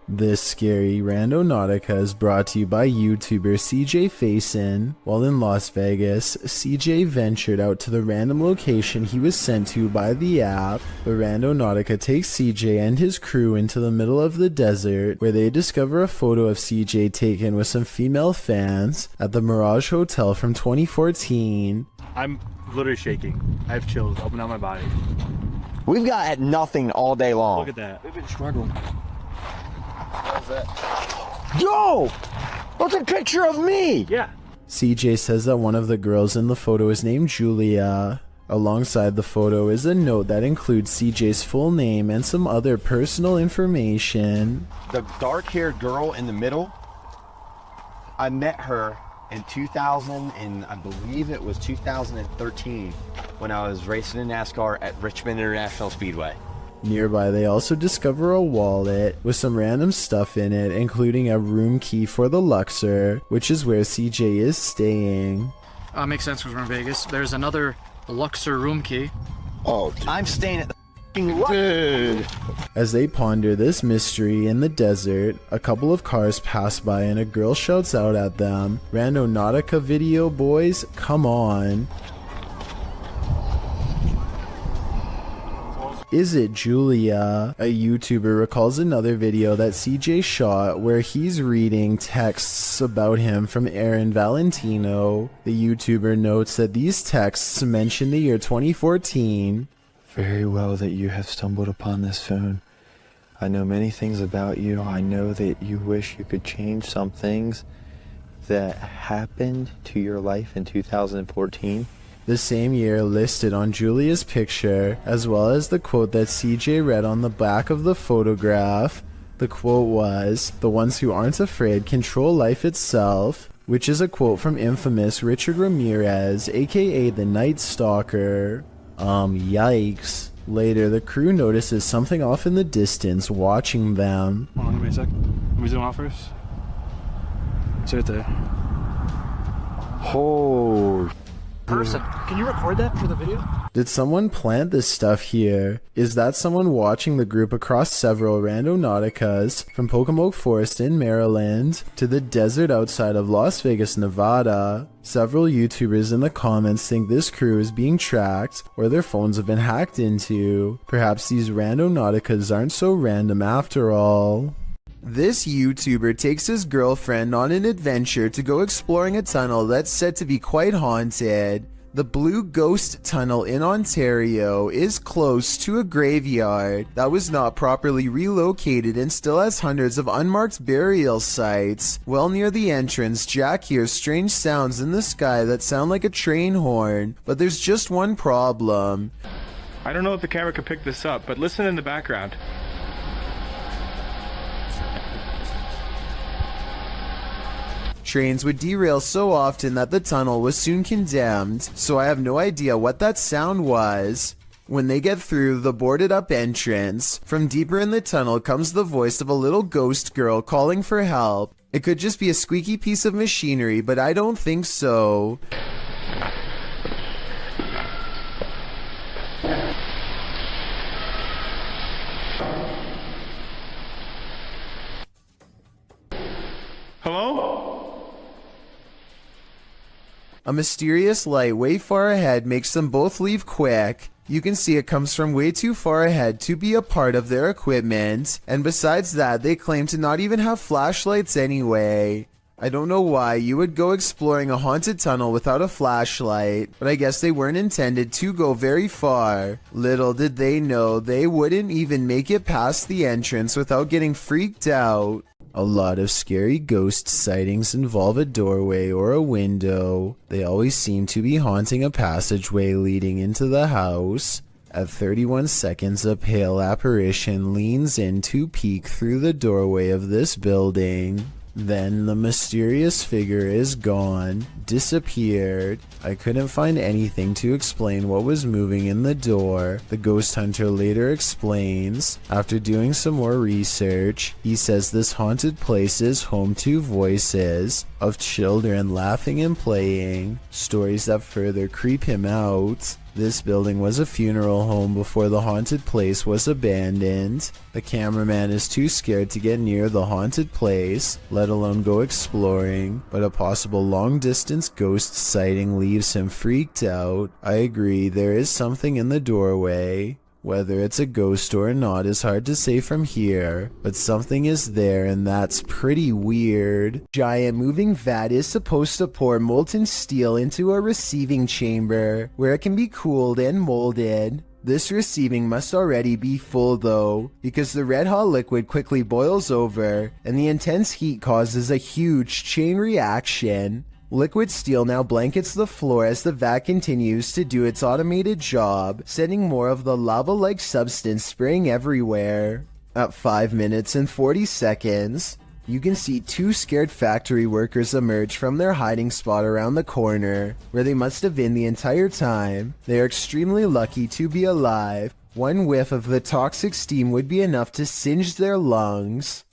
This scary Randonautica is brought to you by YouTuber CJ Faison. While in Las Vegas, CJ ventured out to the random location he was sent to by the app. But Randonautica takes CJ and his crew into the middle of the desert, where they discover a photo of CJ taken with some female fans at the Mirage Hotel from 2014.
I'm literally shaking. I have chills up and down my body.
We've got nothing all day long.
Look at that.
We've been struggling.
Yo! That's a picture of me!
Yeah.
CJ says that one of the girls in the photo is named Julia. Alongside the photo is a note that includes CJ's full name and some other personal information.
The dark-haired girl in the middle, I met her in 2000, and I believe it was 2013, when I was racing in NASCAR at Richmond International Speedway.
Nearby, they also discover a wallet with some random stuff in it, including a room key for the Luxor, which is where CJ is staying.
Makes sense because we're in Vegas. There's another Luxor room key.
Oh, I'm staying at the f***ing Luxor.
As they ponder this mystery in the desert, a couple of cars pass by and a girl shouts out at them, "Randonautica video, boys, come on." Is it Julia? A YouTuber recalls another video that CJ shot where he's reading texts about him from Aaron Valentino. The YouTuber notes that these texts mention the year 2014.
Very well that you have stumbled upon this phone. I know many things about you. I know that you wish you could change some things that happened to your life in 2014.
The same year listed on Julia's picture, as well as the quote that CJ read on the back of the photograph. The quote was, "The ones who aren't afraid control life itself," which is a quote from infamous Richard Ramirez, aka the Night Stalker. Yikes. Later, the crew notices something off in the distance watching them.
Hold on, give me a sec. Let me zoom out first. It's right there.
Oh.
Person, can you record that for the video?
Did someone plant this stuff here? Is that someone watching the group across several Randonauticas, from Pocomoke Forest in Maryland to the desert outside of Las Vegas, Nevada? Several YouTubers in the comments think this crew is being tracked or their phones have been hacked into. Perhaps these Randonauticas aren't so random after all. This YouTuber takes his girlfriend on an adventure to go exploring a tunnel that's said to be quite haunted. The Blue Ghost Tunnel in Ontario is close to a graveyard that was not properly relocated and still has hundreds of unmarked burial sites. Well near the entrance, Jack hears strange sounds in the sky that sound like a train horn, but there's just one problem.
I don't know if the camera could pick this up, but listen in the background.
Trains would derail so often that the tunnel was soon condemned, so I have no idea what that sound was. When they get through the boarded up entrance, from deeper in the tunnel comes the voice of a little ghost girl calling for help. It could just be a squeaky piece of machinery, but I don't think so. A mysterious light way far ahead makes them both leave quick. You can see it comes from way too far ahead to be a part of their equipment, and besides that, they claim to not even have flashlights anyway. I don't know why you would go exploring a haunted tunnel without a flashlight, but I guess they weren't intended to go very far. Little did they know they wouldn't even make it past the entrance without getting freaked out. A lot of scary ghost sightings involve a doorway or a window. They always seem to be haunting a passageway leading into the house. At 31 seconds, a pale apparition leans in to peek through the doorway of this building. Then the mysterious figure is gone, disappeared. I couldn't find anything to explain what was moving in the door. The ghost hunter later explains, after doing some more research, he says this haunted place is home to voices of children laughing and playing, stories that further creep him out. This building was a funeral home before the haunted place was abandoned. The cameraman is too scared to get near the haunted place, let alone go exploring, but a possible long-distance ghost sighting leaves him freaked out. I agree, there is something in the doorway. Whether it's a ghost or not is hard to say from here, but something is there and that's pretty weird. Giant moving vat is supposed to pour molten steel into a receiving chamber, where it can be cooled and molded. This receiving must already be full though, because the red hot liquid quickly boils over, and the intense heat causes a huge chain reaction. Liquid steel now blankets the floor as the vat continues to do its automated job, sending more of the lava-like substance spraying everywhere. At 5 minutes and 40 seconds, you can see two scared factory workers emerge from their hiding spot around the corner, where they must have been the entire time. They are extremely lucky to be alive. One whiff of the toxic steam would be enough to singe their lungs.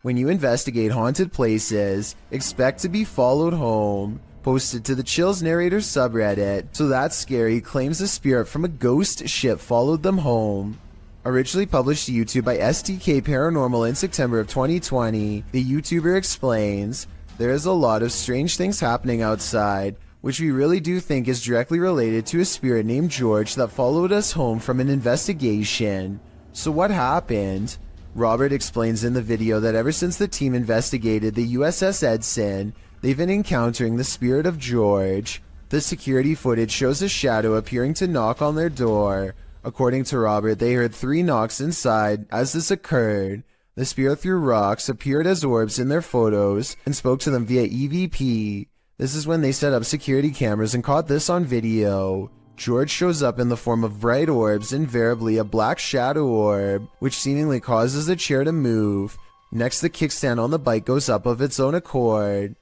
When you investigate haunted places, expect to be followed home. Posted to the Chills Narrator subreddit, So That's Scary claims a spirit from a ghost ship followed them home. Originally published to YouTube by STK Paranormal in September of 2020, the YouTuber explains, there is a lot of strange things happening outside, which we really do think is directly related to a spirit named George that followed us home from an investigation. So what happened? Robert explains in the video that ever since the team investigated the USS Edson, they've been encountering the spirit of George. The security footage shows a shadow appearing to knock on their door. According to Robert, they heard 3 knocks inside as this occurred. The spirit threw rocks, appeared as orbs in their photos, and spoke to them via EVP. This is when they set up security cameras and caught this on video. George shows up in the form of bright orbs, invariably a black shadow orb, which seemingly causes the chair to move. Next, the kickstand on the bike goes up of its own accord.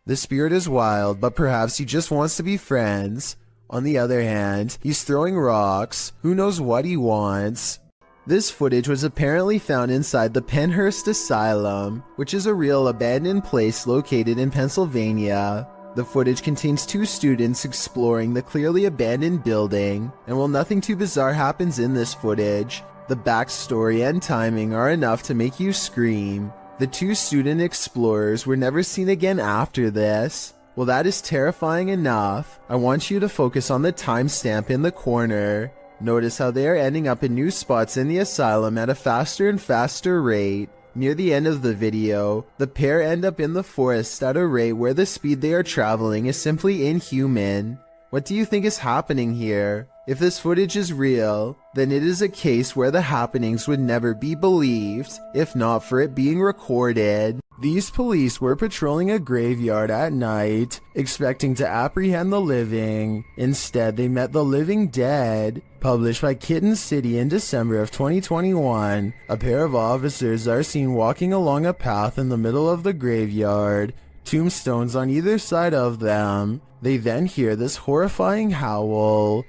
The spirit is wild, but perhaps he just wants to be friends. On the other hand, he's throwing rocks. Who knows what he wants? This footage was apparently found inside the Pennhurst Asylum, which is a real abandoned place located in Pennsylvania. The footage contains 2 students exploring the clearly abandoned building, and while nothing too bizarre happens in this footage, the backstory and timing are enough to make you scream. The 2 student explorers were never seen again after this. Well, that is terrifying enough. I want you to focus on the timestamp in the corner. Notice how they are ending up in new spots in the asylum at a faster and faster rate. Near the end of the video, the pair end up in the forest at a rate where the speed they are traveling is simply inhuman. What do you think is happening here? If this footage is real, then it is a case where the happenings would never be believed, if not for it being recorded. These police were patrolling a graveyard at night, expecting to apprehend the living. Instead, they met the living dead. Published by Kitten City in December of 2021, a pair of officers are seen walking along a path in the middle of the graveyard, tombstones on either side of them. They then hear this horrifying howl.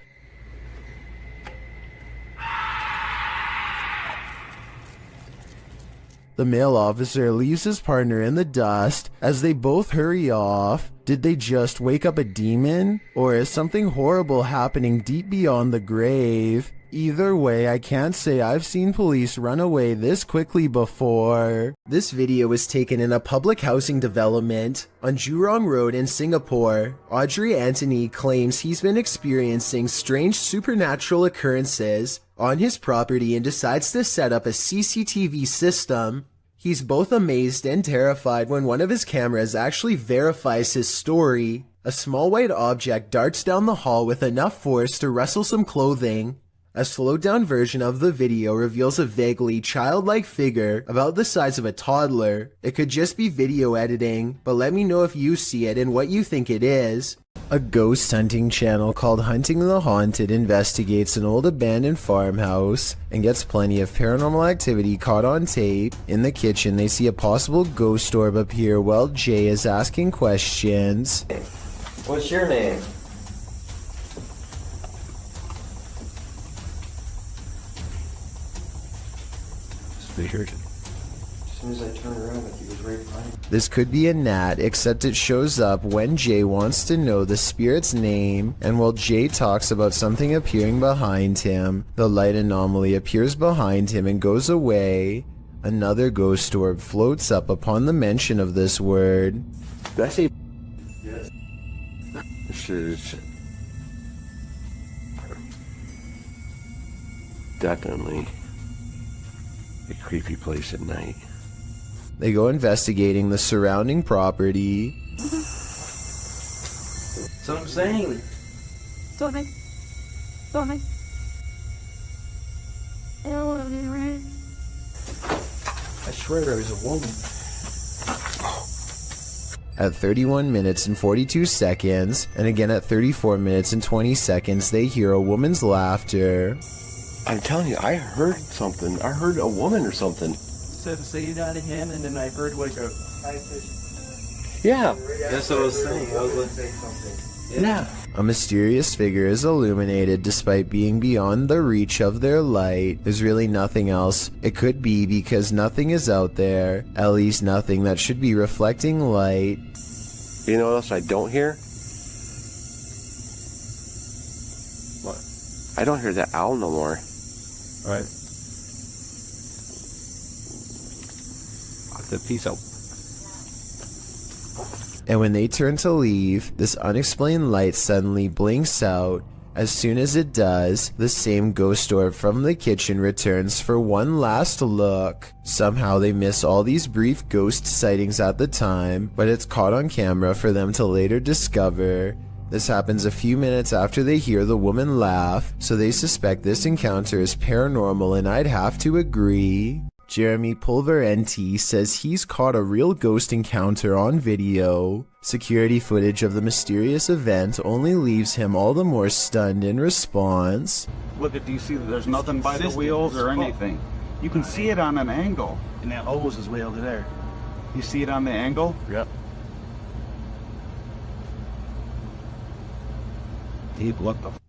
The male officer leaves his partner in the dust as they both hurry off. Did they just wake up a demon? Or is something horrible happening deep beyond the grave? Either way, I can't say I've seen police run away this quickly before. This video was taken in a public housing development on Jurong Road in Singapore. Audrey Anthony claims he's been experiencing strange supernatural occurrences on his property and decides to set up a CCTV system. He's both amazed and terrified when one of his cameras actually verifies his story. A small white object darts down the hall with enough force to rustle some clothing. A slowed down version of the video reveals a vaguely childlike figure about the size of a toddler. It could just be video editing, but let me know if you see it and what you think it is. A ghost hunting channel called Hunting the Haunted investigates an old abandoned farmhouse and gets plenty of paranormal activity caught on tape. In the kitchen, they see a possible ghost orb appear while Jay is asking questions.
What's your name?
Weird.
As soon as I turned around, he was right behind me.
This could be a gnat, except it shows up when Jay wants to know the spirit's name, and while Jay talks about something appearing behind him, the light anomaly appears behind him and goes away. Another ghost orb floats up upon the mention of this word.
Did I say?
Yes.
This is definitely a creepy place at night.
They go investigating the surrounding property.
That's what I'm saying.
Toddler. Toddler.
I swear there was a woman.
At 31 minutes and 42 seconds, and again at 34 minutes and 20 seconds, they hear a woman's laughter.
I'm telling you, I heard something. I heard a woman or something.
Said to say it out of him, and then I heard like a high pitch.
Yeah.
That's what I was saying. I was going to say something.
Yeah.
A mysterious figure is illuminated despite being beyond the reach of their light. There's really nothing else it could be because nothing is out there. At least nothing that should be reflecting light.
You know what else I don't hear?
What?
I don't hear that owl no more.
Right. I said peace out.
And when they turn to leave, this unexplained light suddenly blinks out. As soon as it does, the same ghost orb from the kitchen returns for one last look. Somehow they miss all these brief ghost sightings at the time, but it's caught on camera for them to later discover. This happens a few minutes after they hear the woman laugh, so they suspect this encounter is paranormal, and I'd have to agree. Jeremy Pulverenti says he's caught a real ghost encounter on video. Security footage of the mysterious event only leaves him all the more stunned in response.
Look at, do you see that there's nothing by the wheels or anything? You can see it on an angle. And that hose is way over there. You see it on the angle?
Yep.
Dude, what the f?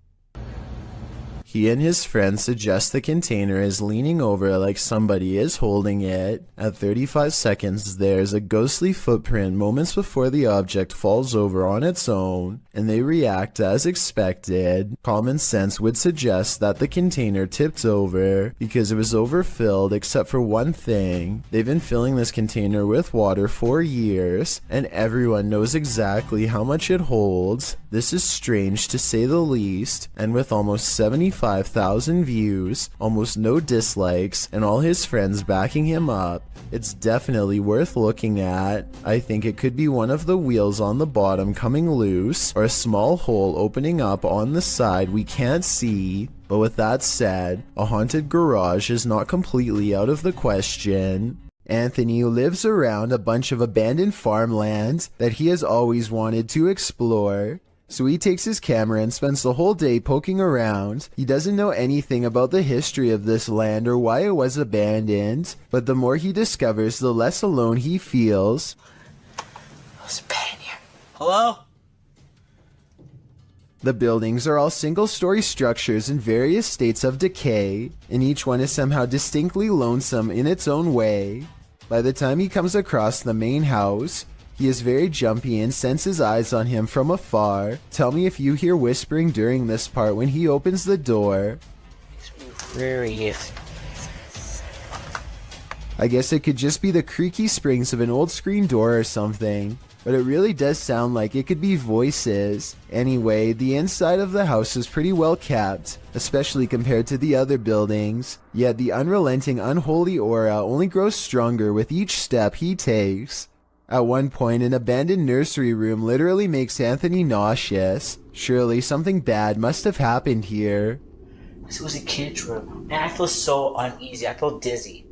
He and his friend suggest the container is leaning over like somebody is holding it. At 35 seconds, there's a ghostly footprint moments before the object falls over on its own, and they react as expected. Common sense would suggest that the container tipped over because it was overfilled except for one thing. They've been filling this container with water for years, and everyone knows exactly how much it holds. This is strange to say the least, and with almost 75,000 views, almost no dislikes, and all his friends backing him up, it's definitely worth looking at. I think it could be one of the wheels on the bottom coming loose, or a small hole opening up on the side we can't see. But with that said, a haunted garage is not completely out of the question. Anthony lives around a bunch of abandoned farmland that he has always wanted to explore. So he takes his camera and spends the whole day poking around. He doesn't know anything about the history of this land or why it was abandoned, but the more he discovers, the less alone he feels.
There's a bed in here.
Hello?
The buildings are all single-story structures in various states of decay, and each one is somehow distinctly lonesome in its own way. By the time he comes across the main house, he is very jumpy and senses eyes on him from afar. Tell me if you hear whispering during this part when he opens the door.
Nefarious.
I guess it could just be the creaky springs of an old screen door or something, but it really does sound like it could be voices. Anyway, the inside of the house is pretty well kept, especially compared to the other buildings, yet the unrelenting unholy aura only grows stronger with each step he takes. At one point, an abandoned nursery room literally makes Anthony nauseous. Surely something bad must have happened here.
This was a kid's room, and I feel so uneasy. I feel dizzy.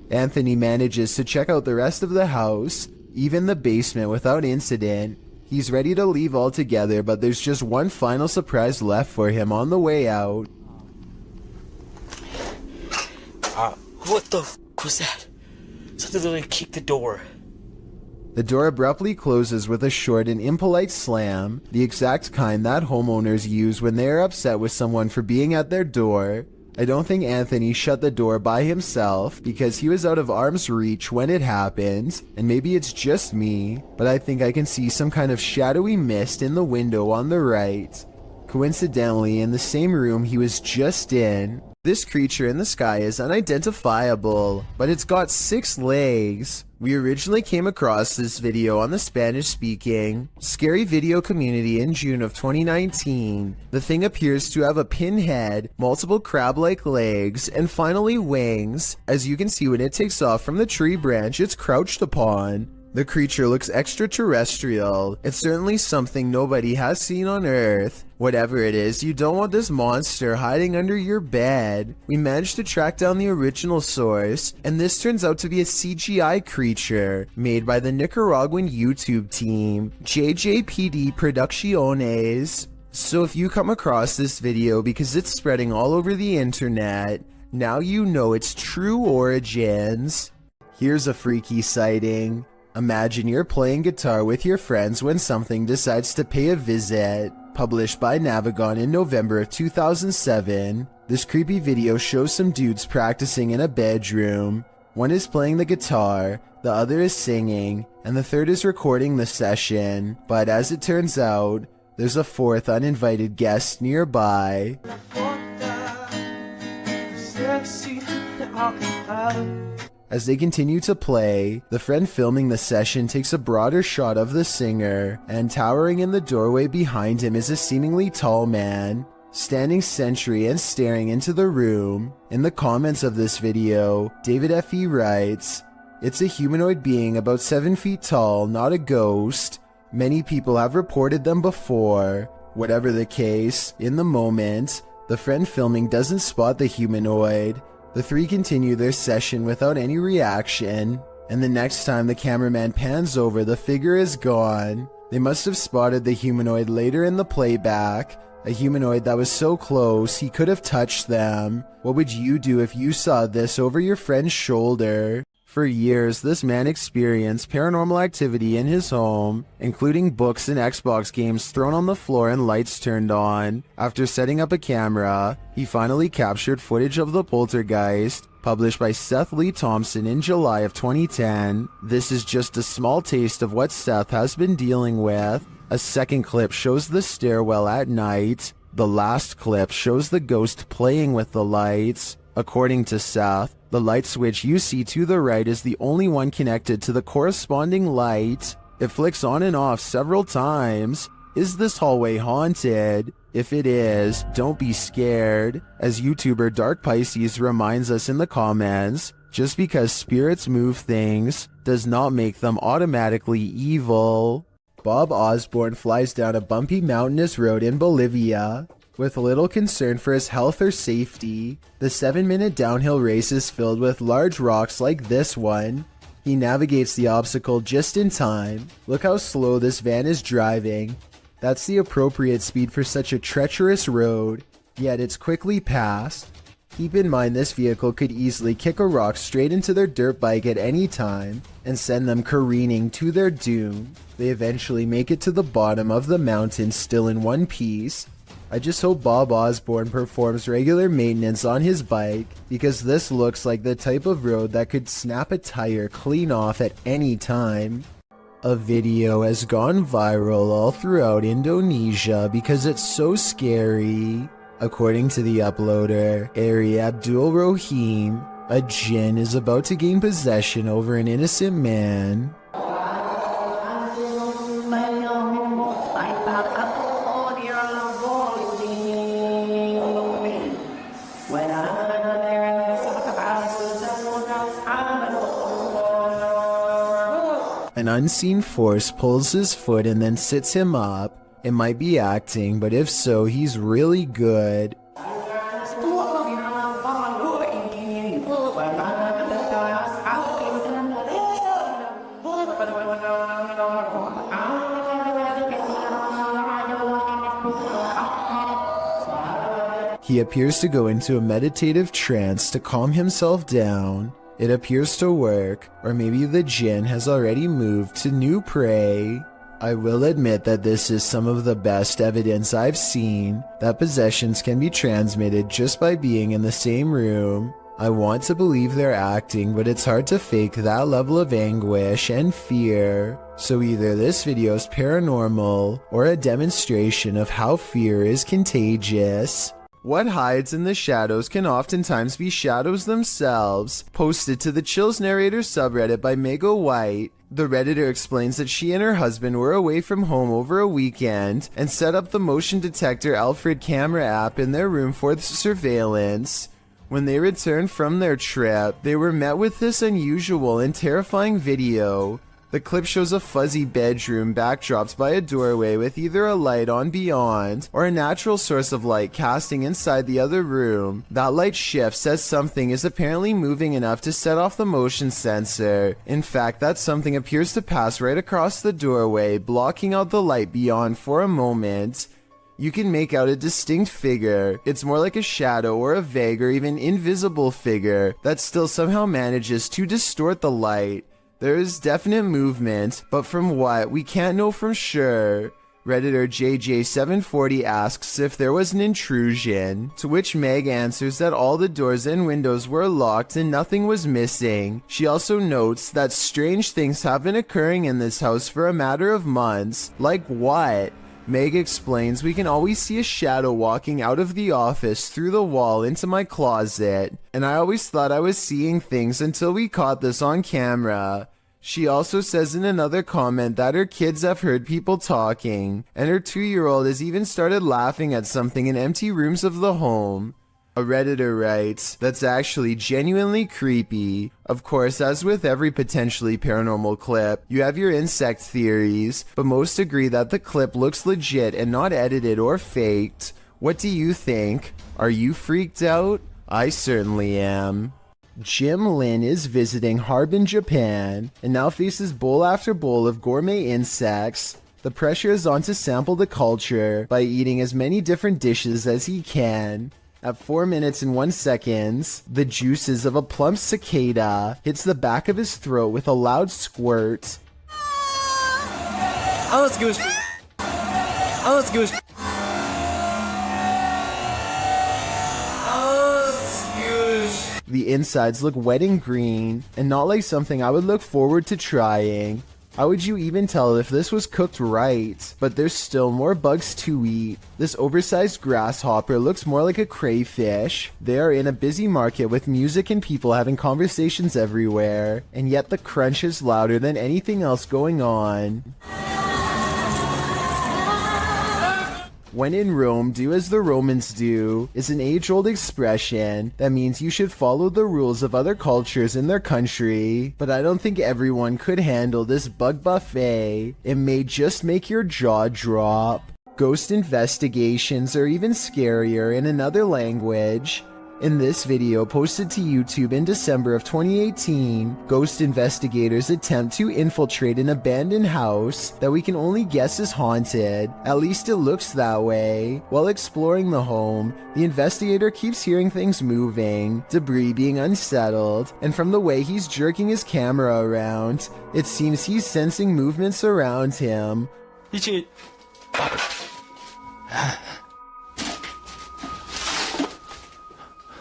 Anthony manages to check out the rest of the house, even the basement, without incident. He's ready to leave altogether, but there's just one final surprise left for him on the way out.
What the f was that? Something literally kicked the door.
The door abruptly closes with a short and impolite slam, the exact kind that homeowners use when they are upset with someone for being at their door. I don't think Anthony shut the door by himself because he was out of arm's reach when it happened, and maybe it's just me, but I think I can see some kind of shadowy mist in the window on the right. Coincidentally, in the same room he was just in, this creature in the sky is unidentifiable, but it's got 6 legs. We originally came across this video on the Spanish-speaking scary video community in June of 2019. The thing appears to have a pinhead, multiple crab-like legs, and finally wings. As you can see, when it takes off from the tree branch it's crouched upon. The creature looks extraterrestrial. It's certainly something nobody has seen on Earth. Whatever it is, you don't want this monster hiding under your bed. We managed to track down the original source, and this turns out to be a CGI creature made by the Nicaraguan YouTube team, JJPD Producciones. So if you come across this video because it's spreading all over the internet, now you know its true origins. Here's a freaky sighting. Imagine you're playing guitar with your friends when something decides to pay a visit. Published by Navigon in November of 2007, this creepy video shows some dudes practicing in a bedroom. One is playing the guitar, the other is singing, and the third is recording the session. But as it turns out, there's a fourth uninvited guest nearby. As they continue to play, the friend filming the session takes a broader shot of the singer, and towering in the doorway behind him is a seemingly tall man, standing sentry and staring into the room. In the comments of this video, David F.E. writes, "It's a humanoid being about 7 feet tall, not a ghost. Many people have reported them before." Whatever the case, in the moment, the friend filming doesn't spot the humanoid. The three continue their session without any reaction, and the next time the cameraman pans over, the figure is gone. They must have spotted the humanoid later in the playback, a humanoid that was so close he could have touched them. What would you do if you saw this over your friend's shoulder? For years, this man experienced paranormal activity in his home, including books and Xbox games thrown on the floor and lights turned on. After setting up a camera, he finally captured footage of the Poltergeist, published by Seth Lee Thompson in July of 2010. This is just a small taste of what Seth has been dealing with. A second clip shows the stairwell at night. The last clip shows the ghost playing with the lights. According to Seth, the light switch you see to the right is the only one connected to the corresponding light. It flicks on and off several times. Is this hallway haunted? If it is, don't be scared. As YouTuber Dark Pisces reminds us in the comments, just because spirits move things does not make them automatically evil. Bob Osborne flies down a bumpy mountainous road in Bolivia. With little concern for his health or safety, the 7-minute downhill race is filled with large rocks like this one. He navigates the obstacle just in time. Look how slow this van is driving. That's the appropriate speed for such a treacherous road, yet it's quickly passed. Keep in mind this vehicle could easily kick a rock straight into their dirt bike at any time and send them careening to their doom. They eventually make it to the bottom of the mountain still in one piece. I just hope Bob Osborne performs regular maintenance on his bike, because this looks like the type of road that could snap a tire clean off at any time. A video has gone viral all throughout Indonesia because it's so scary. According to the uploader, Ari Abdul Rohim, a jinn is about to gain possession over an innocent man. An unseen force pulls his foot and then sits him up. It might be acting, but if so, he's really good. He appears to go into a meditative trance to calm himself down. It appears to work, or maybe the jinn has already moved to new prey. I will admit that this is some of the best evidence I've seen that possessions can be transmitted just by being in the same room. I want to believe they're acting, but it's hard to fake that level of anguish and fear. So either this video is paranormal or a demonstration of how fear is contagious. What hides in the shadows can oftentimes be shadows themselves. Posted to the Chills Narrator subreddit by Mega White, the Redditor explains that she and her husband were away from home over a weekend and set up the motion detector Alfred camera app in their room for surveillance. When they returned from their trip, they were met with this unusual and terrifying video. The clip shows a fuzzy bedroom backdropped by a doorway with either a light on beyond or a natural source of light casting inside the other room. That light shifts as something is apparently moving enough to set off the motion sensor. In fact, that something appears to pass right across the doorway, blocking out the light beyond for a moment. You can make out a distinct figure. It's more like a shadow or a vague or even invisible figure that still somehow manages to distort the light. There is definite movement, but from what, we can't know for sure. Redditor JJ740 asks if there was an intrusion, to which Meg answers that all the doors and windows were locked and nothing was missing. She also notes that strange things have been occurring in this house for a matter of months. Like what? Meg explains we can always see a shadow walking out of the office through the wall into my closet, and I always thought I was seeing things until we caught this on camera. She also says in another comment that her kids have heard people talking, and her 2-year-old has even started laughing at something in empty rooms of the home. A Redditor writes, that's actually genuinely creepy. Of course, as with every potentially paranormal clip, you have your insect theories, but most agree that the clip looks legit and not edited or faked. What do you think? Are you freaked out? I certainly am. Jim Lin is visiting Harbin, Japan, and now faces bowl after bowl of gourmet insects. The pressure is on to sample the culture by eating as many different dishes as he can. At 4 minutes and 1 second, the juices of a plump cicada hits the back of his throat with a loud squirt.
Oh, let's go. Oh, let's go.
The insides look wet and green, and not like something I would look forward to trying. How would you even tell if this was cooked right? But there's still more bugs to eat. This oversized grasshopper looks more like a crayfish. They are in a busy market with music and people having conversations everywhere, and yet the crunch is louder than anything else going on. When in Rome, do as the Romans do is an age-old expression that means you should follow the rules of other cultures in their country, but I don't think everyone could handle this bug buffet. It may just make your jaw drop. Ghost investigations are even scarier in another language. In this video posted to YouTube in December of 2018, ghost investigators attempt to infiltrate an abandoned house that we can only guess is haunted. At least it looks that way. While exploring the home, the investigator keeps hearing things moving, debris being unsettled, and from the way he's jerking his camera around, it seems he's sensing movements around him.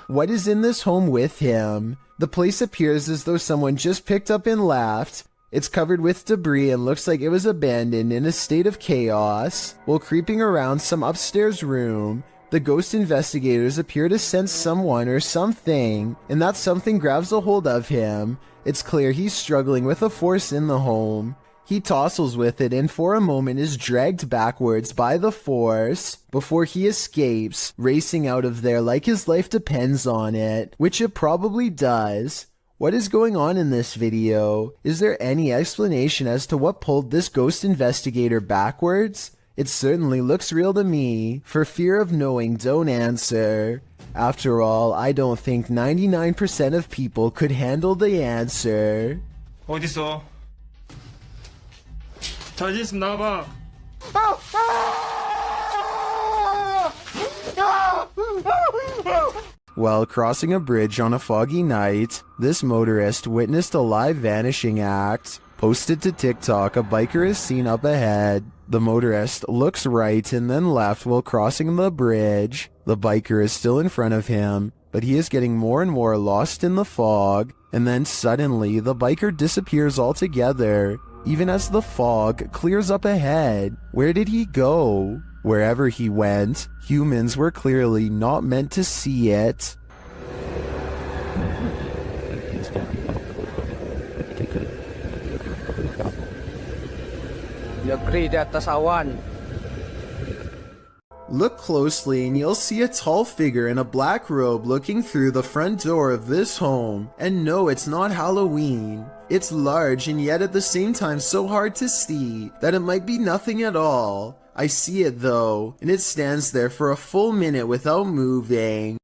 What is in this home with him? The place appears as though someone just picked up and left. It's covered with debris and looks like it was abandoned in a state of chaos. While creeping around some upstairs room, the The ghost investigators appear to sense someone or something, and that something grabs a hold of him. It's clear he's struggling with a force in the home. He tussles with it and for a moment is dragged backwards by the force before he escapes, racing out of there like his life depends on it, which it probably does. What is going on in this video? Is there any explanation as to what pulled this ghost investigator backwards? It certainly looks real to me. For fear of knowing, don't answer. After all, I don't think 99% of people could handle the answer.
어딨어? 자신 있으면 나와봐.
While crossing a bridge on a foggy night, this motorist witnessed a live vanishing act. Posted to TikTok, a biker is seen up ahead. The motorist looks right and then left while crossing the bridge. The biker is still in front of him, but he is getting more and more lost in the fog, and then suddenly the biker disappears altogether, even as the fog clears up ahead. Where did he go? Wherever he went, humans were clearly not meant to see it. Look closely and you'll see a tall figure in a black robe looking through the front door of this home. And no, it's not Halloween. It's large and yet at the same time so hard to see that it might be nothing at all. I see it though, and it stands there for a full minute without moving.